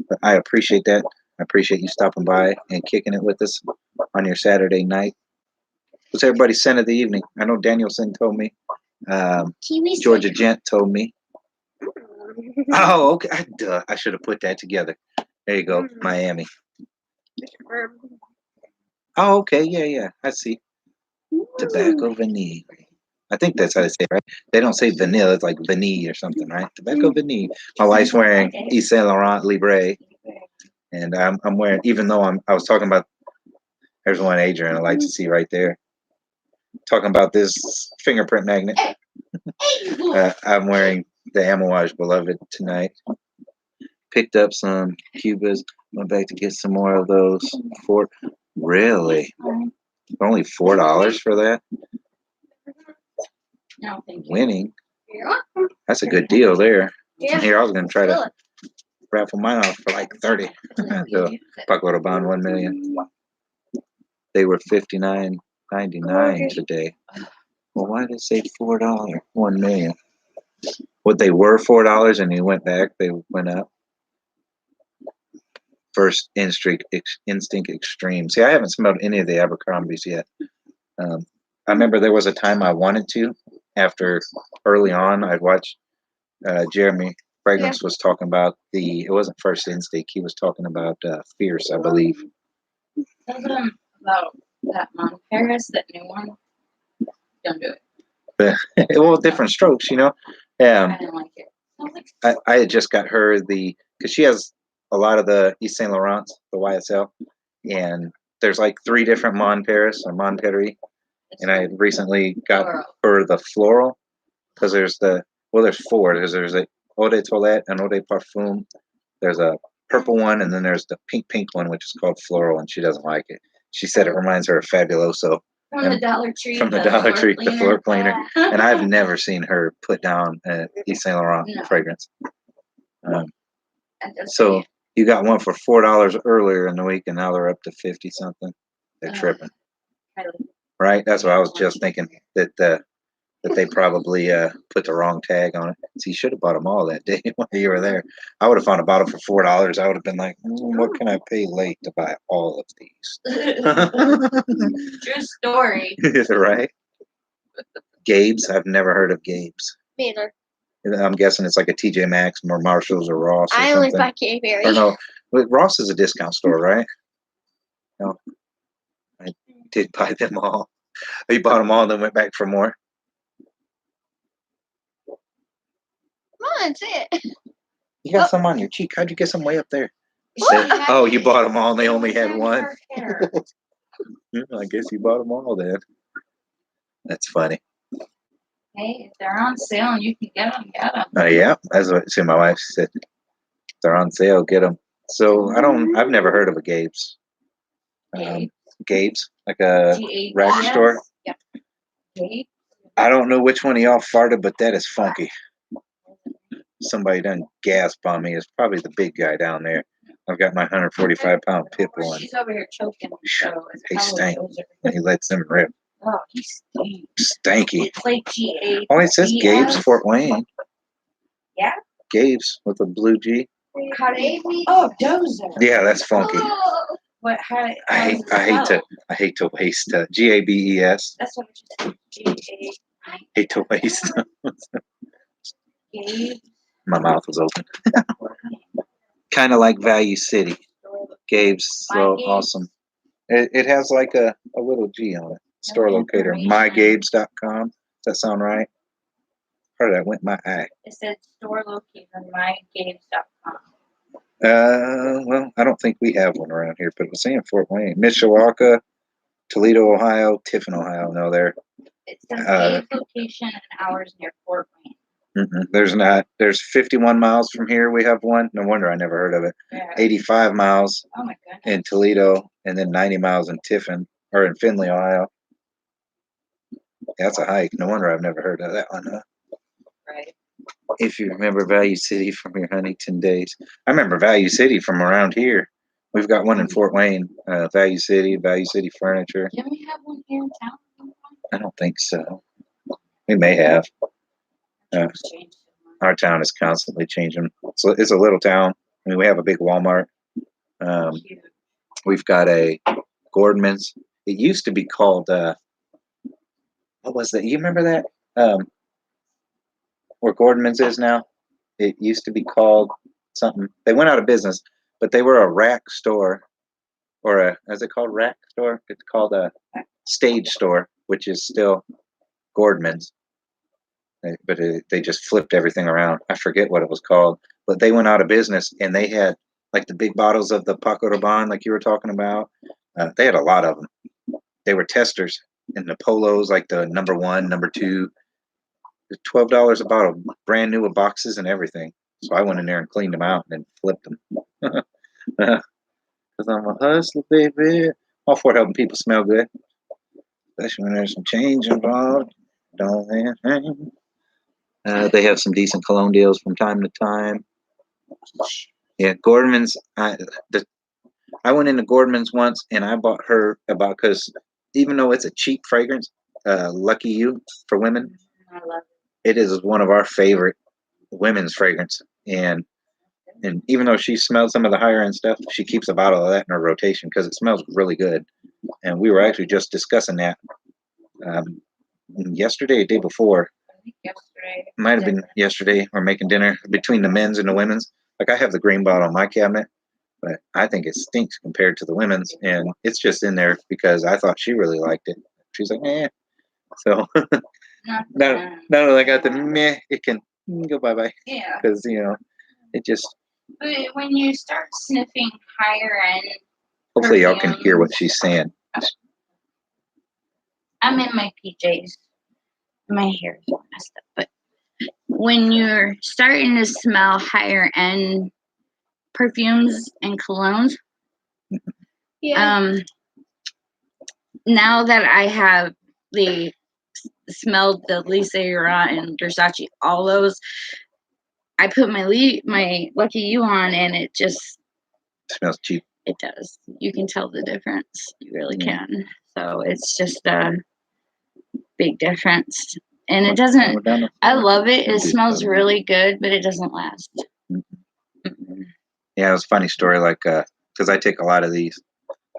but I appreciate that. I appreciate you stopping by and kicking it with us on your Saturday night. What's everybody's scent of the evening? I know Danielson told me. Georgia Gent told me. Oh, okay. Duh. I should have put that together. There you go. Miami. Oh, okay. Yeah. I see. Tobacco vanille. I think that's how they say it, right? They don't say vanilla. It's like vanille or something, right? Tobacco vanille. My wife's wearing Yves Saint Laurent Libre. And I'm wearing, even though I was talking about, there's one Adrian I'd like to see right there. Talking about this fingerprint magnet. I'm wearing the Amouage Beloved tonight. Picked up some Cubas. Went back to get some more of those. Really? Only $4 for that? No, thank you. Winning. That's a good deal there. Here, I was going to try to raffle mine off for like 30. The Paco Rabanne 1 million. They were $59.99 today. Well, why did it say $4? 1 million. What they were $4 and he went back. They went up. First Instinct Extreme. See, I haven't smelled any of the Abercrombies yet. I remember there was a time I wanted to. After early on, I'd watch Jeremy Fragrance was talking about it wasn't First Instinct. He was talking about Fierce, I believe. Tell them about that Mon Paris, that new one. Don't do it. But, well, different strokes, you know. I didn't like it. I had just got her because she has a lot of the Yves Saint Laurents, the YSL, and there's like 3 different Mon Paris or Mon Paris, and I recently got her the floral because there's 4. There's a Eau de Toilette and Eau de Parfum. There's a purple one, and then there's the pink one, which is called floral, and she doesn't like it. She said it reminds her of Fabuloso. From the Dollar Tree. From the Dollar Tree, the floor cleaner. And I've never seen her put down an Yves Saint Laurent fragrance. So you got one for $4 earlier in the week, and now they're up to 50 something. They're tripping, right? That's what I was just thinking that they probably put the wrong tag on it. So you should have bought them all that day while you were there. I would have found a bottle for $4. I would have been like, what can I pay late to buy all of these? True story. Right? Gabe's. I've never heard of Gabe's. Me either. I'm guessing it's like a TJ Maxx or Marshalls or Ross or I something. only buy K-Berry. Or no, Ross is a discount store, right? No, I did buy them all. You bought them all and then went back for more. Come on, say it. You got some on your cheek. How'd you get some way up there? Oh, you bought them all and they only had one? I guess you bought them all then. That's funny. Hey, if they're on sale and you can get them, get them. Yeah, that's what my wife said. If they're on sale, get them. So I've never heard of a Gabe's. Gabe's, like a rack store. Yep. Gabe. I don't know which one of y'all farted, but that is funky. Somebody done gasped on me. It's probably the big guy down there. I've got my 145-pound pit bull. She's over here choking. So he stank. He lets them rip. Oh, he stinks. Stanky. It's like G8. Oh, it says Gabe's Fort Wayne. Yeah? Gabe's with a blue G. How do you? Oh, Dozer. Yeah, that's funky. What? I hate to waste GABES. That's what you said. G8. Hate to waste. Gabe. My mouth was open. Kind of like Value City. Gabe's so awesome. It has like a little G on it. Store locator. MyGabes.com. Does that sound right? Part of that went my eye. It said store locator. MyGabes.com. Well, I don't think we have one around here, but it was saying Fort Wayne, Mishawaka, Toledo, Ohio, Tiffin, Ohio. No, there. It says Gabe's location and hours near Fort Wayne. There's not. There's 51 miles from here. We have one. No wonder I never heard of it. Yeah. 85 miles Oh my goodness. in Toledo, and then 90 miles in Tiffin or in Findlay, Ohio. That's a hike. No wonder I've never heard of that one. Huh? Right. If you remember Value City from your Huntington days, I remember Value City from around here. We've got one in Fort Wayne. Value City Furniture. Can we have one here in town? I don't think so. We may have. Our town is constantly changing. So it's a little town. I mean, we have a big Walmart. We've got a Gordman's. It used to be called, what was that? You remember that? Where Gordman's is now? It used to be called something. They went out of business, but they were a rack store. Or is it called rack store? It's called a stage store, which is still Gordman's. But they just flipped everything around. I forget what it was called, but they went out of business, and they had like the big bottles of the Paco Rabanne, like you were talking about. They had a lot of them. They were testers, and the Polos, like the number 1, number 2, $12 a bottle, brand new with boxes and everything. So I went in there and cleaned them out and then flipped them. Because I'm a hustler, baby. All for helping people smell good, especially when there's some change involved. Don't they? They have some decent cologne deals from time to time. Yeah, Gordman's. I went into Gordman's once, and I bought her about because even though it's a cheap fragrance, Lucky You for women, I love it is one of our favorite women's fragrance. And even though she smells some of the higher end stuff, she keeps a bottle of that in her rotation because it smells really good. And we were actually just discussing that yesterday, day before. I think yesterday. Might have been yesterday. We're making dinner between the men's and the women's. Like I have the green bottle in my cabinet, but I think it stinks compared to the women's, and it's just in there because I thought she really liked it. She's like, eh. So Not now, bad. now that I got the meh, it can go bye bye Yeah. because it just. But when you start sniffing higher end, Hopefully, y'all can hear what she's saying. I'm in my PJs. My hair is all messed up. But when you're starting to smell higher end perfumes and colognes, Yeah. now that I have smelled the Lisa Ura and Versace, all those, I put my Lucky You on, and it just Smells cheap. it does. You can tell the difference. You really Yeah. can. So it's just a big difference, and it doesn't. We're down to I 4. love it. It smells really good, but it doesn't last. Mm-mm. Yeah, it was a funny story. Like, because I take a lot of these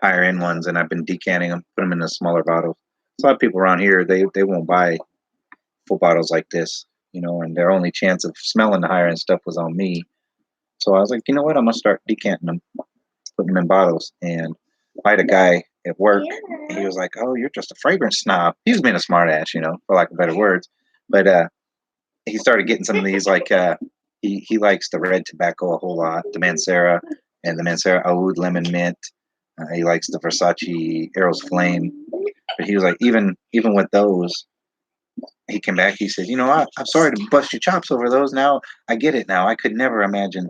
higher end ones, and I've been decanting them, put them in the smaller bottles. So a lot of people around here, they won't buy full bottles like this, and their only chance of smelling the higher end stuff was on me. So I was like, you know what? I'm gonna start decanting them, putting them in bottles. And I had a guy at work, and he was like, "Oh, you're just a fragrance snob." He was being a smart ass, for lack of better words. But he started getting some of these, like he likes the red tobacco a whole lot, the Mancera and the Mancera Oud Lemon Mint. He likes the Versace Eros Flame. But he was like, even with those, he came back. He said, I'm sorry to bust your chops over those. Now I get it. Now I could never imagine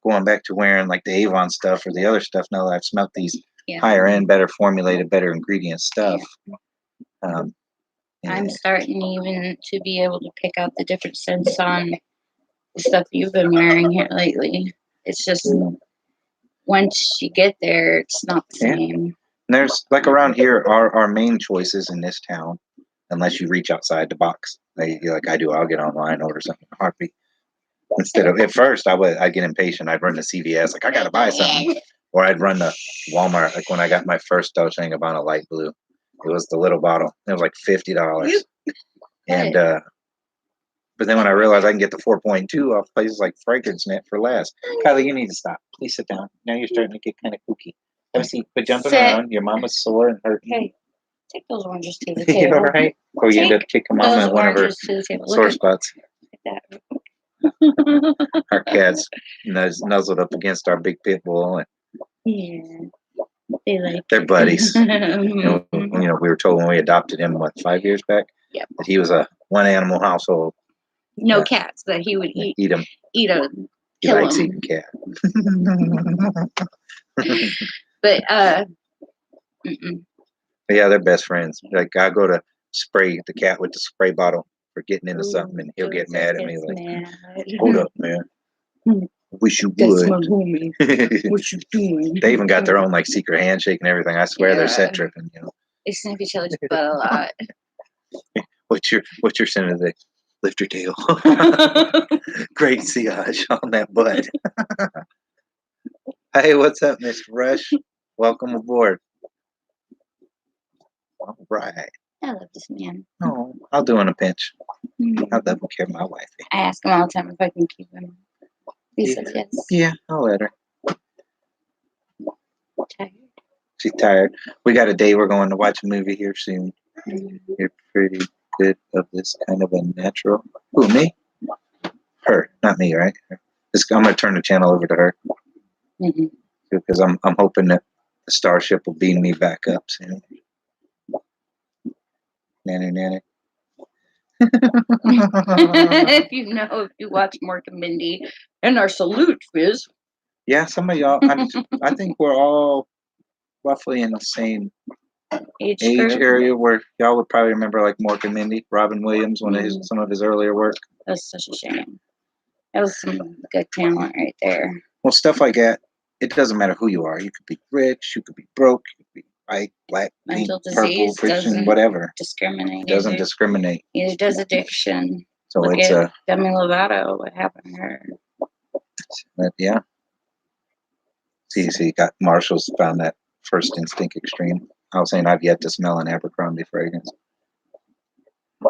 going back to wearing like the Avon stuff or the other stuff. Now that I've smelt these higher end, better formulated, better ingredient stuff. I'm starting even to be able to pick out the different scents on the stuff you've been wearing here lately. It's just once you get there, it's not the same. And there's like around here, our main choices in this town, unless you reach outside the box, like I do, I'll get online, order something in a heartbeat. Instead of at first, I'd get impatient. I'd run to CVS, like I gotta buy something, or I'd run to Walmart. Like when I got my first Dolce & Gabbana light blue, it was the little bottle. It was like $50, and but then when I realized I can get the 4.2 off places like Fragrance Net for less, Kylie, you need to stop. Please sit down. Now you're starting to get kind of kooky. Have a seat. Quit jumping around. Your mama's sore and hurting. Hey, take those oranges to the You table. all right? Or you end up kicking mama in one of her sore spots. Our cat's nuzzled up against our big pit bull, and they like they're buddies. We were told when we adopted him, 5 years back, that he was a one animal household. No cats, but he would eat them. Eat a. He likes eating cat. But yeah, they're best friends. Like I go to spray the cat with the spray bottle for getting into something, and he'll get mad at me like, "Hold up, man! Wish you would." What you doing? They even got their own like secret handshake and everything. I swear they're set tripping. They sniff each other's butt a lot. What's your sin of the lift your tail? Great sillage on that butt. Hey, what's up, Mr. Rush? Welcome aboard. All right. I love this man. Oh, I'll do in a pinch. I'll double care my wife. I ask him all the time if I can keep him. He says yes. Yeah, I'll let her. Tired. She's tired. We got a day we're going to watch a movie here soon. You're pretty good of this kind of a natural. Who, me? Her, not me, right? I'm gonna turn the channel over to her because I'm hoping that the starship will beam me back up soon. Nanny. If you watch Mork and Mindy and our salute quiz. Yeah, some of y'all. I think we're all roughly in the same age area where y'all would probably remember like Mork and Mindy, Robin Williams, some of his earlier work. That's such a shame. That was some good talent right there. Well, stuff like that, it doesn't matter who you are. You could be rich, you could be broke, you could be white, black, pink, Mental purple, disease Christian, doesn't whatever. discriminate. It doesn't discriminate. Neither does addiction. So Look it's at Demi Lovato. What happened to her? yeah. See, got Marshall's found that First Instinct Extreme. I was saying I've yet to smell an Abercrombie fragrance.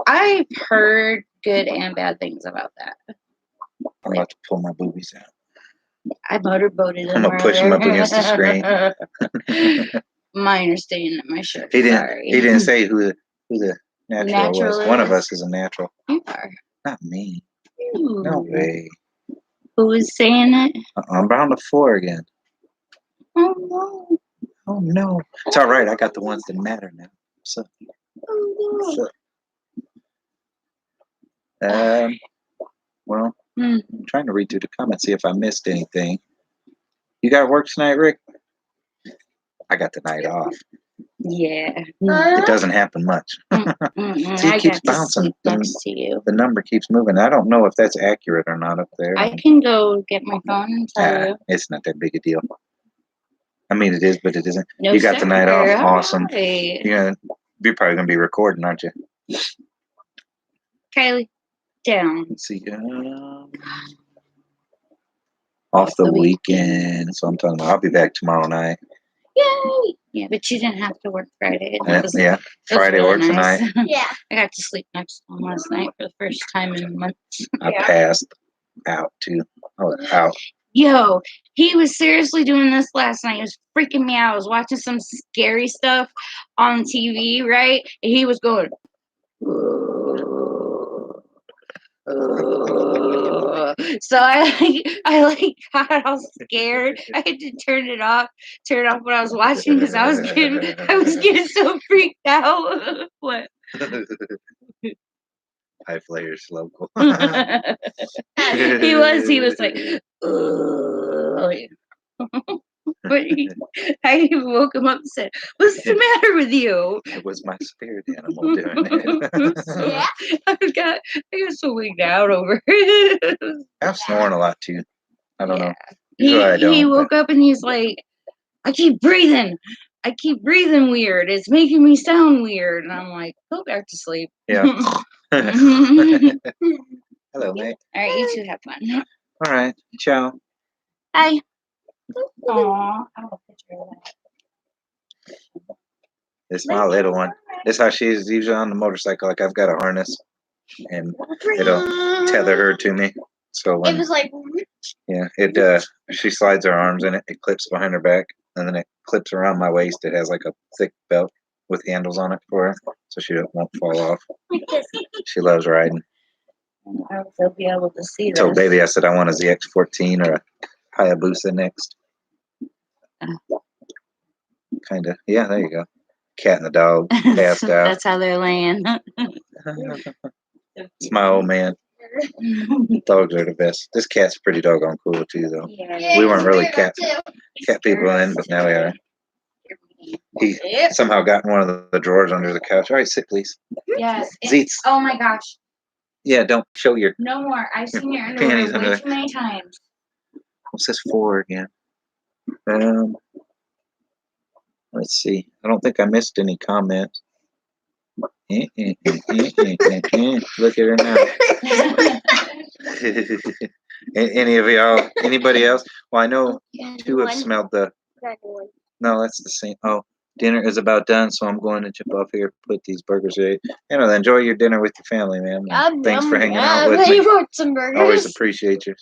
I've heard good and bad things about that. I'm about to pull my boobies out. I motorboated him. I'm gonna push him up against the screen. Mine are staying in my shirt. He Sorry. didn't say who the natural was. Natural One of is? us is a natural. You are. Not me. Ooh. No way. Who was saying it? I'm on the floor again. Oh no. Oh no. It's all right. I got the ones that matter now. So. Oh Well, no. I'm trying to read through the comments, see if I missed anything. You got work tonight, Rick? I got the night off. Yeah. It doesn't happen much. See, it keeps bouncing. Next to you. The number keeps moving. I don't know if that's accurate or not up there. I can go get my phone and tell you. It's not that big a deal. I mean, it is, but it isn't. No, you got the night off. Awesome. Right. You're probably going to be recording, aren't you? Kylie, down. Let's see. Off the weekend. So I'm talking about I'll be back tomorrow night. Yay! Yeah, but you didn't have to work Friday. Yeah, Friday really or nice. tonight. Yeah. I got to sleep next to him last night for the first time in months. I passed out too. I was out. Yo, he was seriously doing this last night. It was freaking me out. I was watching some scary stuff on TV, right? And he was going. So I got all scared. I had to turn it off when I was watching because I was getting so freaked out. What? High Flyers local. He was like, but I even woke him up and said, "What's the matter with you?" It was my spirit animal doing it. Yeah. I got so wigged out over it. I'm snoring a lot too. I don't know. He woke up and he's like, I keep breathing weird. It's making me sound weird. And I'm like, go back to sleep. Yeah. Hello, mate. All right, you two have fun. All right. Ciao. Bye. Aww. I have a picture of that. This is my little one. This is how she is usually on the motorcycle. Like I've got a harness and it'll tether her to me. So when, It was like. yeah, she slides her arms in it. It clips behind her back, and then it clips around my waist. It has like a thick belt with handles on it for her, so she won't fall off. She loves riding. I hope they'll be able to see I told this. baby, I said I want a ZX14 or a Hayabusa next. Kind of. Yeah, there you go. Cat and the dog passed out. That's how they're laying. It's my old man. Dogs are the best. This cat's pretty doggone cool too, though. Yeah. We weren't really cat people then, but now we are. He somehow got in one of the drawers under the couch. All right, sit, please. Yes. Zeets. Oh my gosh. Yeah, don't show your. No more. I've seen your panties underwear under way there. too many times. What's this for again? Let's see. I don't think I missed any comments. Look at her now. Any of y'all? Anybody else? Well, I know two have smelled the. No, that's the same. Oh, dinner is about done, so I'm going to jump off here, put these burgers away. Enjoy your dinner with your family, man. Thanks for hanging out with me. You want some burgers? Always appreciate you.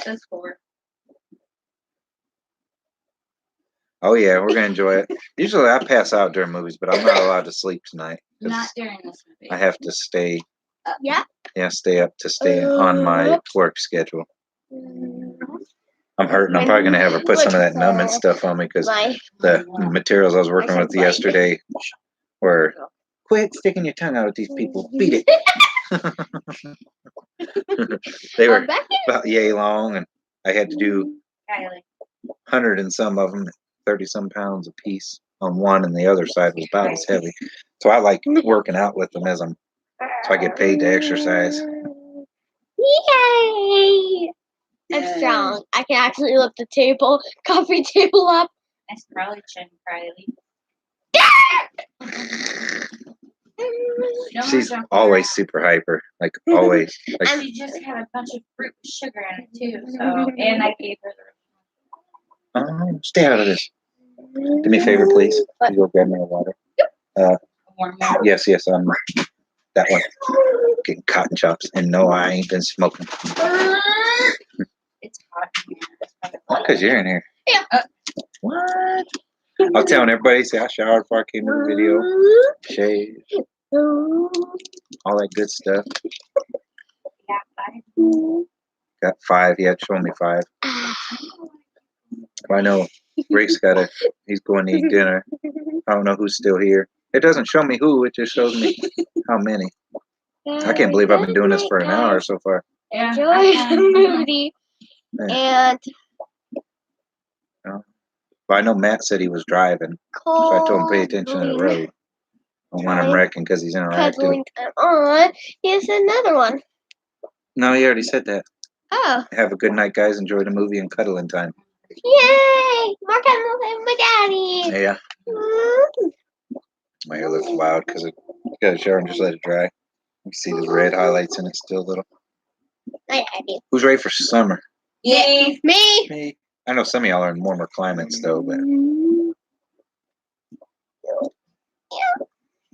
That's 4. Oh yeah, we're gonna enjoy it. Usually I pass out during movies, but I'm not allowed to sleep tonight. Not during this movie. I have to stay. Yeah. Yeah, stay on my work schedule. I'm hurting. I'm probably gonna have her put some of that numbing stuff on me because the materials I was working with yesterday were quit sticking your tongue out at these people. Beat it. They were about yay long, and I had to do 100 and some of them, 30 some pounds a piece on one, and the other side was about as heavy. So I like working out with them so I get paid to exercise. Yay! I'm strong. I can actually lift the table, coffee table up. Nice probably chin, Riley. No, She's don't always cry. super hyper. Like always. Like She just had a bunch of fruit with sugar in it too. So, and I gave her the stay out of this. Do me a favor, please. You go grab me a water. warm one. Yes, that one. Getting cotton chops. And no, I ain't been smoking. It's hot in here. Because you're in here. Yeah. What? I was telling everybody, say I showered before I came to the video. Shave. All that good stuff. Yeah, Got 5. He had shown me 5. I know Rick's he's going to eat dinner. I don't know who's still here. It doesn't show me who, it just shows me how many. I can't believe I've been doing this for an hour so far. Enjoy the movie. And But I know Matt said he was driving, so I told him pay attention to the road. I want him wrecking because he's interactive. cuddling on. Here's another one. No, he already said that. Oh. Have a good night, guys. Enjoy the movie and cuddling time. Yay! More cuddling with my daddy. Yeah. My hair looks wild because it got a shower and just let it dry. You see the red highlights in it still a little. I do. Who's ready for summer? Yay. Me. Me. I know some of y'all are in warmer climates though, but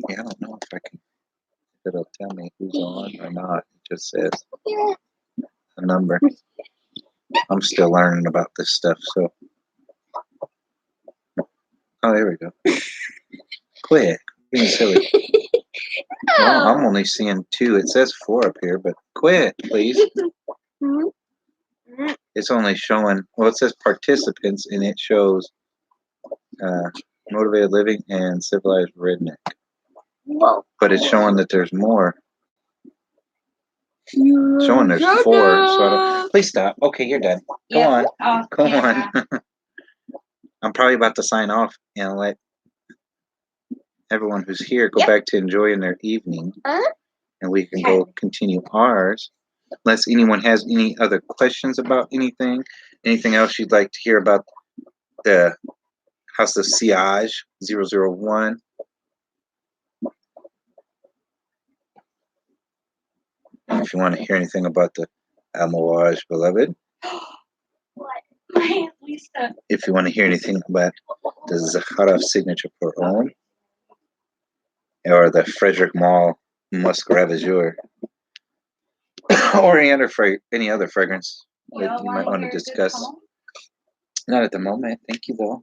yeah, I don't know if I can. If it'll tell me who's on or not. It just says a number. I'm still learning about this stuff, so. Oh, there we go. Quit. Being silly. Well, I'm only seeing 2. It says 4 up here, but quit, please. It's only showing, well, it says participants, and it shows motivated living and civilized redneck. Whoa. But it's showing that there's more. It's showing there's 4. So I don't, please stop. Okay, you're done. Go on. Go on. I'm probably about to sign off and let everyone who's here go back to enjoying their evening. And we can go continue ours. Unless anyone has any other questions about anything else you'd like to hear about the House of Sillage 001. If you want to hear anything about the Almoage Beloved. If you want to hear anything about the Zakharov signature for Own. Or the Frederick Mall Musk Ravageur. Or any other fragrance that you might want to discuss. Not at the moment. Thank you, though.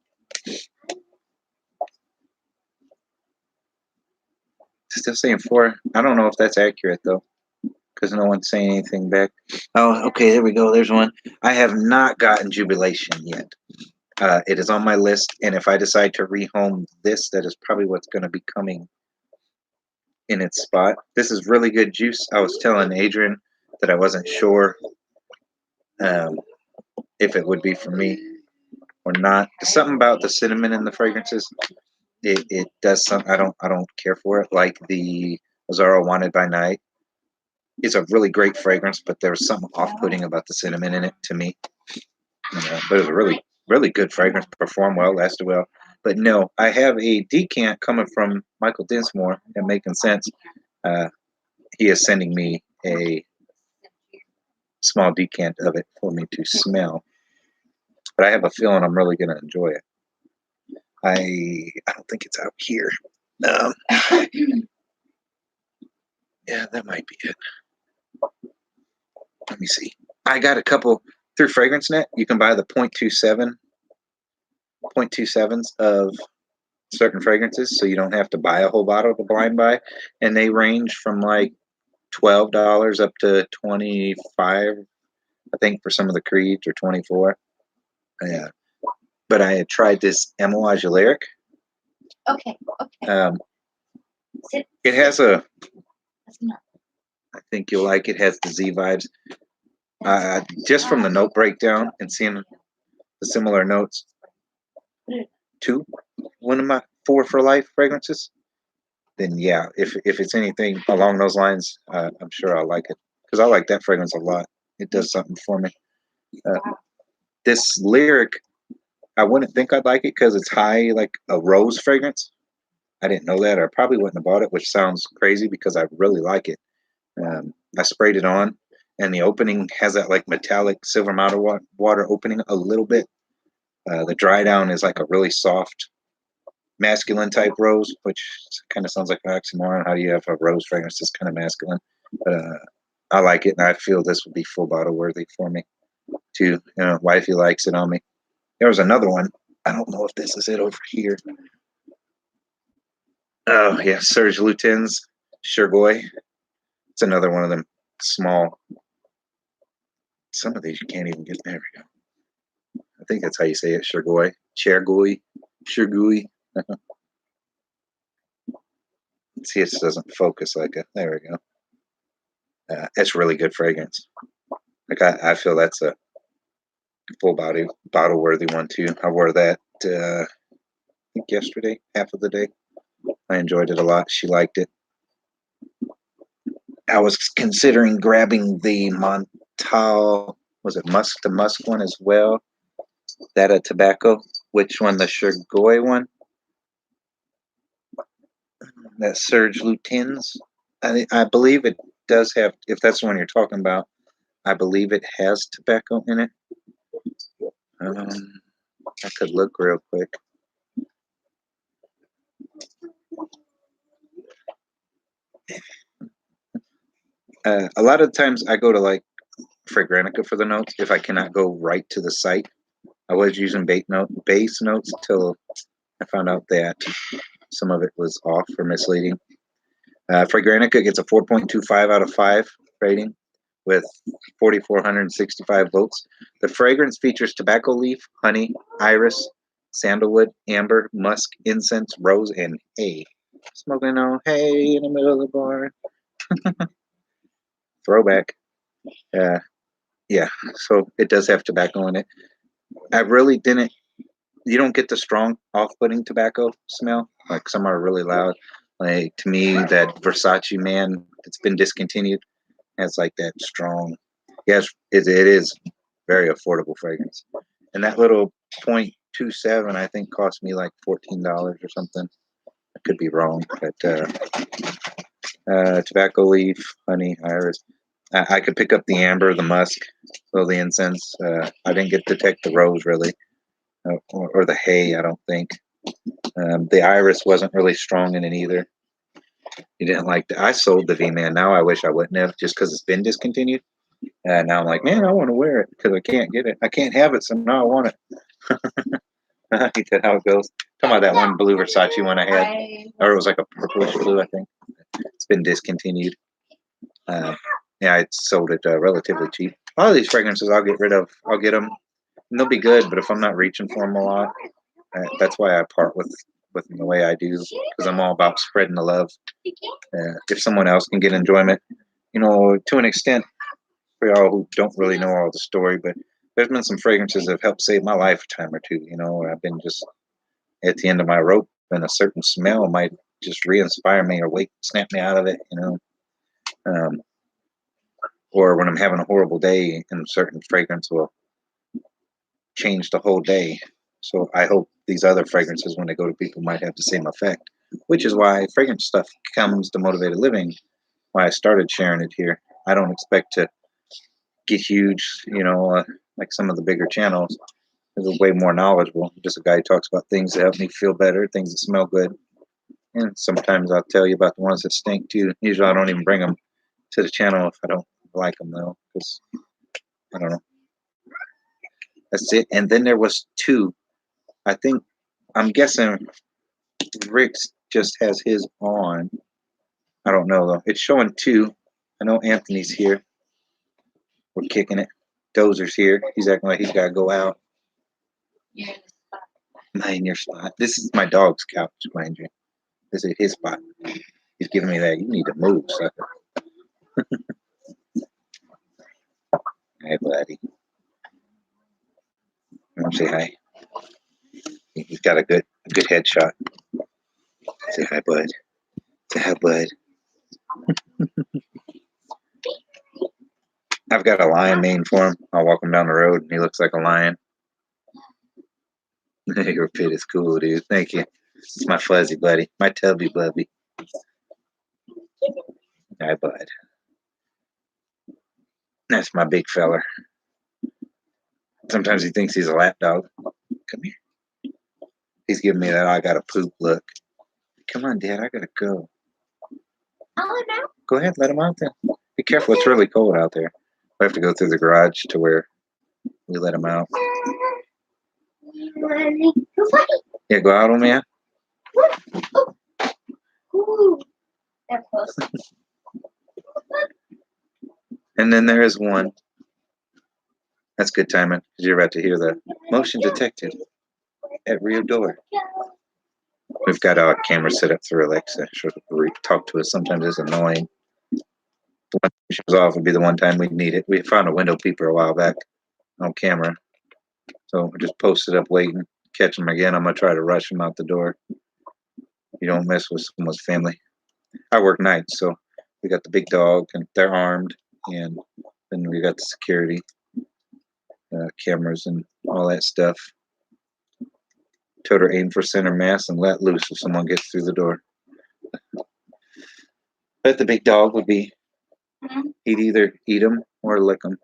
Still saying 4. I don't know if that's accurate, though, because no one's saying anything back. Oh, okay, there we go. There's one. I have not gotten Jubilation yet. It is on my list, and if I decide to rehome this, that is probably what's going to be coming in its spot. This is really good juice. I was telling Adrian that I wasn't sure if it would be for me or not. Something about the cinnamon in the fragrances, it does something. I don't care for it. Like the Azzaro Wanted by Night, it's a really great fragrance, but there was something off-putting about the cinnamon in it to me. But it was a really good fragrance. Performed well, lasted well. But no, I have a decant coming from Michael Dinsmore and Making Sense. He is sending me a small decant of it for me to smell. But I have a feeling I'm really going to enjoy it. I don't think it's out here. Yeah, that might be it. Let me see. I got a couple through FragranceNet. You can buy the 0.27s of certain fragrances, so you don't have to buy a whole bottle to blind buy. And they range from like $12 up to $25, I think, for some of the creeds, or $24. Yeah. But I had tried this Amouage Lyric. Okay. It has a, I think you'll like it. It has the Z vibes. Just from the note breakdown and seeing the similar notes to one of my 4 for Life fragrances, then yeah, if it's anything along those lines, I'm sure I'll like it. because I like that fragrance a lot. It does something for me. This Lyric, I wouldn't think I'd like it because it's high, like a rose fragrance. I didn't know that, or I probably wouldn't have bought it, which sounds crazy because I really like it. I sprayed it on, and the opening has that like metallic silver mountain water opening a little bit. The dry down is like a really soft, masculine type rose, which kind of sounds like an oxymoron. How do you have a rose fragrance that's kind of masculine? But I like it, and I feel this would be full bottle worthy for me too. Wifey likes it on me. There was another one. I don't know if this is it over here. Oh yeah, Serge Lutin's Shergoy. It's another one of them small. Some of these you can't even get. There we go. I think that's how you say it. Shergoy. Chergoy. Shergoy. See, it doesn't focus like it. There we go. It's really good fragrance. Like I feel that's a full bottle worthy one too. I wore that I think yesterday, half of the day. I enjoyed it a lot. She liked it. I was considering grabbing the Montal, was it Musk to Musk one as well? That a tobacco. Which one? The Shergoy one? That Serge Lutin's. I believe it does have, if that's the one you're talking about, I believe it has tobacco in it. I could look real quick. A lot of times I go to like Fragrantica for the notes if I cannot go right to the site. I was using base notes till I found out that some of it was off or misleading. Fragrantica gets a 4.25 out of 5 rating with 4,465 votes. The fragrance features tobacco leaf, honey, iris, sandalwood, amber, musk, incense, rose, and hay. Smoking on hay in the middle of the bar. Throwback. Yeah, so it does have tobacco in it. I really didn't. You don't get the strong, off-putting tobacco smell. Like some are really loud. Like to me, that Versace Man that's been discontinued has like that strong. Yes, it is very affordable fragrance. And that little 0.27, I think, cost me like $14 or something. I could be wrong, but tobacco leaf, honey, iris. I could pick up the amber, the musk, so the incense. I didn't get to detect the rose really, or the hay. I don't think. The iris wasn't really strong in it either. You didn't like I sold the V-Man. Now I wish I wouldn't have, just because it's been discontinued. And now I'm like, man, I want to wear it because I can't get it. I can't have it, so now I want it. I hate that how it goes. Talking about that one blue Versace one I had, or it was like a purplish blue, I think. It's been discontinued. Yeah, I sold it relatively cheap. A lot of these fragrances I'll get rid of. I'll get them, and they'll be good. But if I'm not reaching for them a lot, that's why I part with them the way I do, because I'm all about spreading the love. If someone else can get enjoyment, to an extent, for y'all who don't really know all the story, but there's been some fragrances that have helped save my life a time or two. Where I've been just at the end of my rope, and a certain smell might just re-inspire me or snap me out of it. Or when I'm having a horrible day, and a certain fragrance will change the whole day. So I hope these other fragrances, when they go to people, might have the same effect, which is why fragrance stuff comes to Motivated Living, why I started sharing it here. I don't expect to get huge, like some of the bigger channels. They're way more knowledgeable. Just a guy who talks about things that help me feel better, things that smell good. And sometimes I'll tell you about the ones that stink too. Usually I don't even bring them to the channel if I don't like them though, because I don't know. That's it. And then there was 2. I'm guessing Rick's just has his on. I don't know though. It's showing 2. I know Anthony's here. We're kicking it. Dozer's here. He's acting like he's got to go out. Yeah. Not in your spot. This is my dog's couch, mind you. This is his spot. He's giving me that. You need to move, sucker. Hey, buddy. Want to say hi? He's got a good headshot. Say hi, bud. Say hi, bud. I've got a lion name for him. I'll walk him down the road and he looks like a lion. Your pit is cool, dude. Thank you. It's my fuzzy buddy. My tubby bubby. Hi, bud. That's my big feller. Sometimes he thinks he's a lap dog. Come here. He's giving me that I gotta poop look. Come on, Dad. I gotta go. I'll let him out. Go ahead. Let him out then. Be careful. It's really cold out there. We have to go through the garage to where we let him out. Yeah, go out on me. Ooh, that's close. And then there is one. That's good timing because you're about to hear the motion detected at rear door. We've got our camera set up through Alexa. She'll talk to us. Sometimes it's annoying. The one time she was off would be the one time we'd need it. We found a window peeper a while back on camera. So we just posted up waiting. Catch them again. I'm going to try to rush them out the door. You don't mess with someone's family. I work nights, so we got the big dog and they're armed. And then we got the security cameras and all that stuff. Told her aim for center mass and let loose if someone gets through the door. But the big dog would be, he'd either eat them or lick them.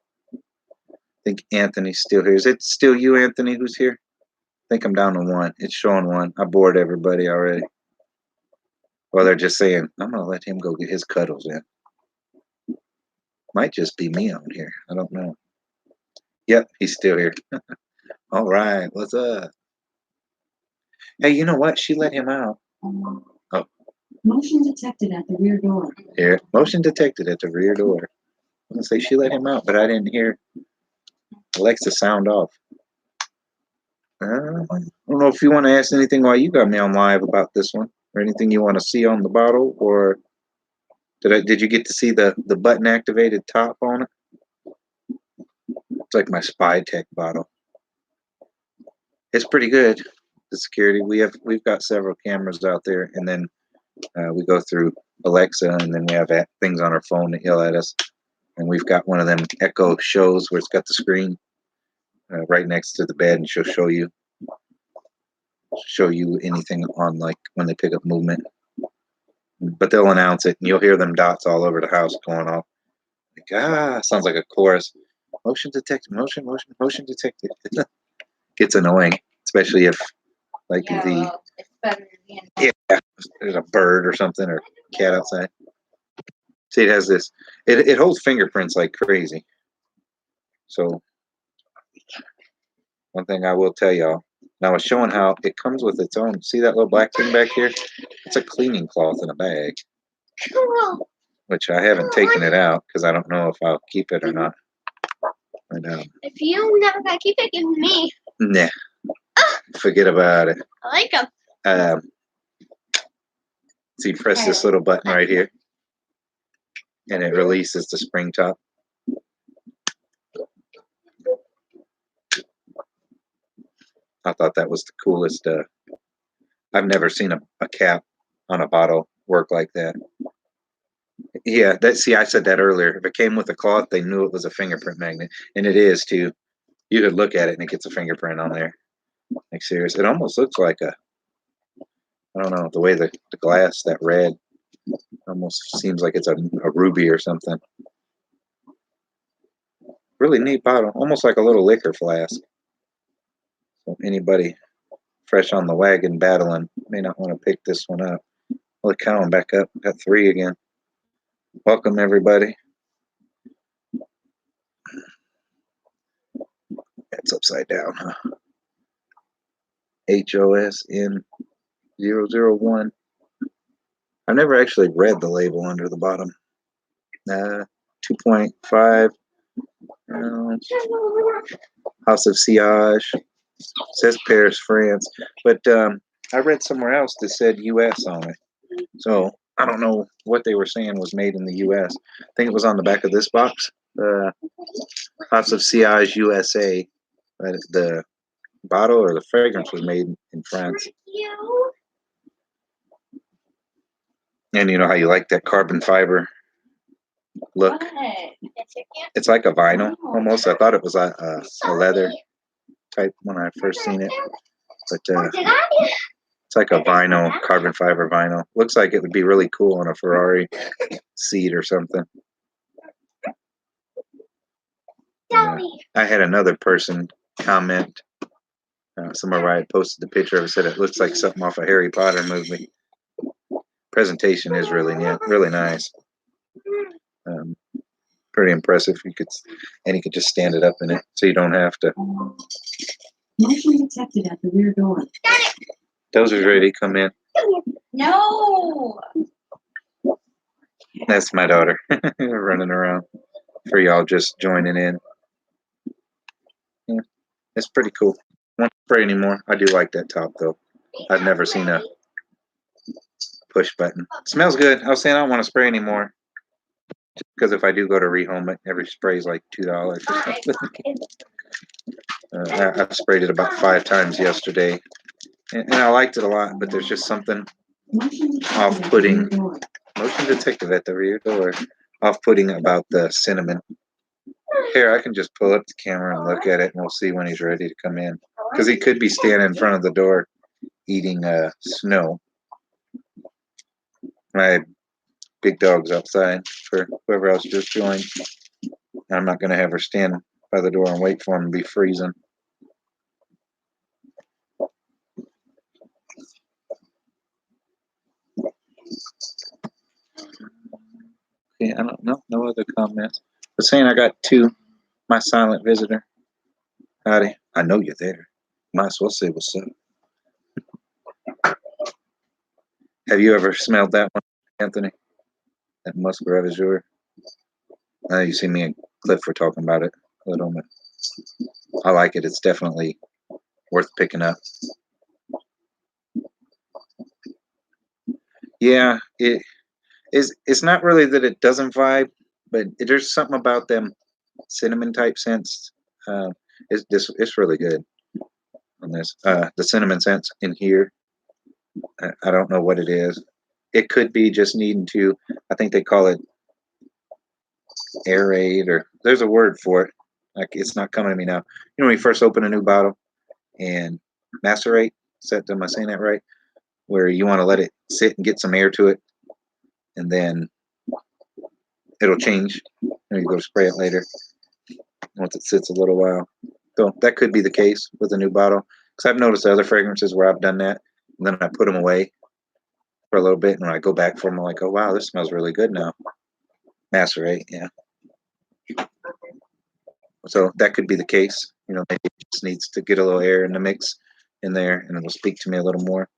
I think Anthony's still here. Is it still you, Anthony, who's here? I think I'm down to one. It's showing one. I bored everybody already. Well, they're just saying, I'm going to let him go get his cuddles in. Might just be me on here. I don't know. Yep, he's still here. All right, what's up? Hey, you know what? She let him out. Oh. Motion detected at the rear door. Here, motion detected at the rear door. I'm gonna say she let him out, but I didn't hear Alexa sound off. I don't know if you want to ask anything while you got me on live about this one, or anything you want to see on the bottle, or did you get to see the button activated top on it? It's like my Spy Tech bottle. It's pretty good. The security, we've got several cameras out there, and then we go through Alexa, and then we have things on our phone that yell at us. And we've got one of them Echo shows where it's got the screen right next to the bed, and she'll show you anything on, like when they pick up movement. But they'll announce it, and you'll hear them dots all over the house going off. Like, sounds like a chorus. Motion detected. Motion detected. Gets annoying, especially if like Well, it's better than there's a bird or something or cat outside. See, it has this. It holds fingerprints like crazy. So one thing I will tell y'all. Now it's showing how it comes with its own. See that little black thing back here? It's a cleaning cloth in a bag. Cool. Which I haven't taken it out because I don't know if I'll keep it or not. But, If you never got keep it, give me. nah, forget about it. I like them. So you press this little button right here, and it releases the spring top. I thought that was the coolest. I've never seen a cap on a bottle work like that. Yeah, I said that earlier. If it came with a cloth, they knew it was a fingerprint magnet, and it is too. You could look at it and it gets a fingerprint on there. Like serious, it almost looks like I don't know, the way the glass, that red, almost seems like it's a ruby or something. Really neat bottle, almost like a little liquor flask. So anybody fresh on the wagon battling may not want to pick this one up. Holy cow, I'm back up. Got 3 again. Welcome, everybody. It's upside down, huh? HOS in 001. I've never actually read the label under the bottom. 2.5. House of Sillage. Says Paris, France. But I read somewhere else that said US on it. So I don't know what they were saying was made in the US. I think it was on the back of this box. House of Sillage USA. But the bottle or the fragrance was made in France. And you know how you like that carbon fiber look? It's like a vinyl almost. I thought it was a leather type when I first seen it, but it's like a vinyl, carbon fiber vinyl. Looks like it would be really cool on a Ferrari seat or something. I had another person comment. Somewhere where I posted the picture of it, said it looks like something off a Harry Potter movie. Presentation is really neat, really nice. Pretty impressive. You could just stand it up in it, so you don't have to. Motion detected at the rear door. Dozer's ready to come in. No. That's my daughter running around. For y'all just joining in. Yeah, it's pretty cool. I won't spray anymore. I do like that top though. I've never seen a push button. It smells good. I was saying I don't want to spray anymore. Because if I do go to rehome it, every spray is like $2 or something. I've sprayed it about 5 times yesterday. And I liked it a lot, but there's just something off-putting. Motion detective at the rear door. Off-putting about the cinnamon. Here, I can just pull up the camera and look at it, and we'll see when he's ready to come in. Because he could be standing in front of the door eating snow. My big dog's outside for whoever else just joined. I'm not going to have her stand by the door and wait for him to be freezing. Okay, I don't know. No other comments. But saying I got 2. My silent visitor. Howdy. I know you're there. Might as well say what's up. Have you ever smelled that one, Anthony? That musk ravageur? I know you see me and Cliff were talking about it a little bit. I like it. It's definitely worth picking up. Yeah, it's not really that it doesn't vibe, but there's something about them cinnamon type scents. It's really good on this. The cinnamon scents in here. I don't know what it is. It could be just needing to. I think they call it aerate, or there's a word for it. Like it's not coming to me now. You know when you first open a new bottle and macerate. Am I saying that right? Where you want to let it sit and get some air to it, and then it'll change. And you go to spray it later once it sits a little while. So that could be the case with a new bottle. Because I've noticed other fragrances where I've done that, and then I put them away for a little bit, and when I go back for them, I'm like, oh wow, this smells really good now. Macerate, yeah. So that could be the case. You know, maybe it just needs to get a little air in the mix in there, and it'll speak to me a little more.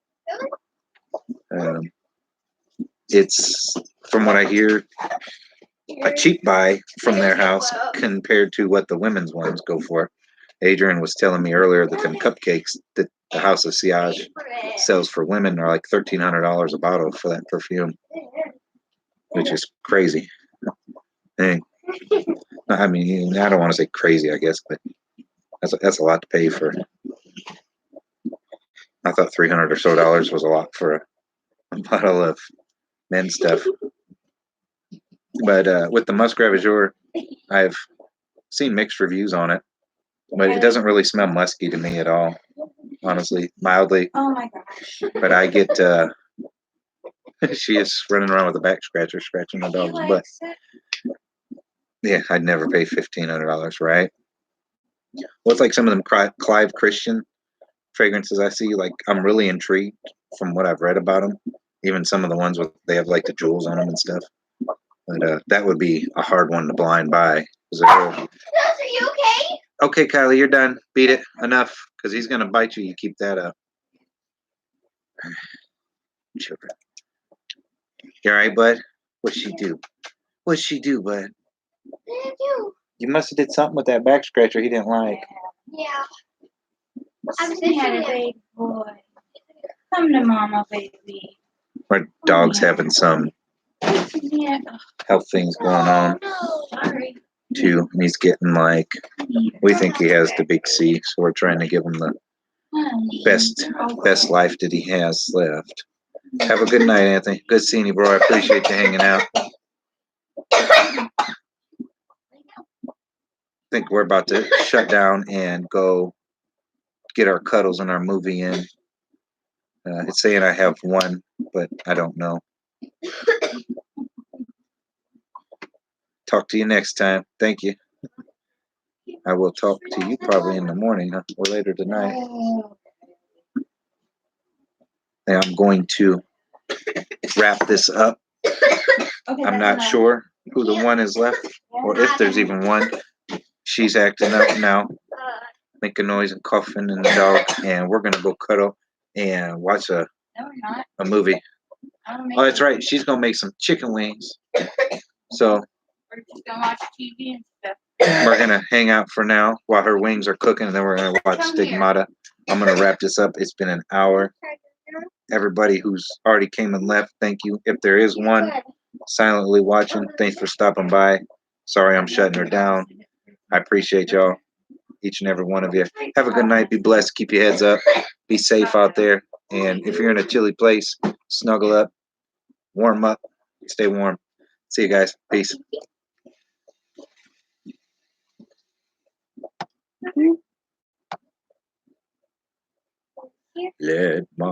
It's, from what I hear, a cheap buy from their house compared to what the women's ones go for. Adrian was telling me earlier that them cupcakes that the House of Sillage sells for women are like $1,300 a bottle for that perfume, which is crazy. Dang. I mean, I don't want to say crazy, I guess, but that's a lot to pay for. I thought $300 or so was a lot for a bottle of men's stuff. But with the Musk Ravageur, I've seen mixed reviews on it, but it doesn't really smell musky to me at all, honestly, mildly. Oh my gosh. But I get, she is running around with a back scratcher, scratching my dog's butt. Yeah, I'd never pay $1,500, right? Well, it's like some of them Clive Christian fragrances I see. Like, I'm really intrigued from what I've read about them. Even some of the ones with they have like the jewels on them and stuff. But that would be a hard one to blind buy. Are you okay? Okay, Kylie, you're done. Beat it. Enough, because he's gonna bite you. You keep that up. Children. You all right, bud? What'd she do? What'd she do, bud? What did I do? You must have did something with that back scratcher he didn't like. Yeah. I'm He had a fishing big boy. Come to mama, baby. Our dog's having some Yeah. health things going on no. Sorry. too, and he's getting like, we think he has the big C, so we're trying to give him the best life that he has left. Have a good night, Anthony. Good seeing you, bro. I appreciate you hanging out. think we're about to shut down and go get our cuddles and our movie in. It's saying I have one, but I don't know. Talk to you next time. Thank you. I will talk to you probably in the morning or later tonight. And I'm going to wrap this up. I'm not sure who the one is left or if there's even one. She's acting up now, making noise and coughing and the dog. And we're going to go cuddle and watch No, we're not. a movie. I'm Oh, that's right. She's going to make some chicken wings. So We're just gonna watch TV and stuff. we're going to hang out for now while her wings are cooking. And then we're going to watch Stigmata. I'm going to wrap this up. It's been an hour. Everybody who's already came and left, thank you. If there is one silently watching, thanks for stopping by. Sorry I'm shutting her down. I appreciate y'all, each and every one of you. Have a good night. Be blessed. Keep your heads up. Be safe out there. And if you're in a chilly place, snuggle up, warm up, stay warm. See you guys. Peace. Let my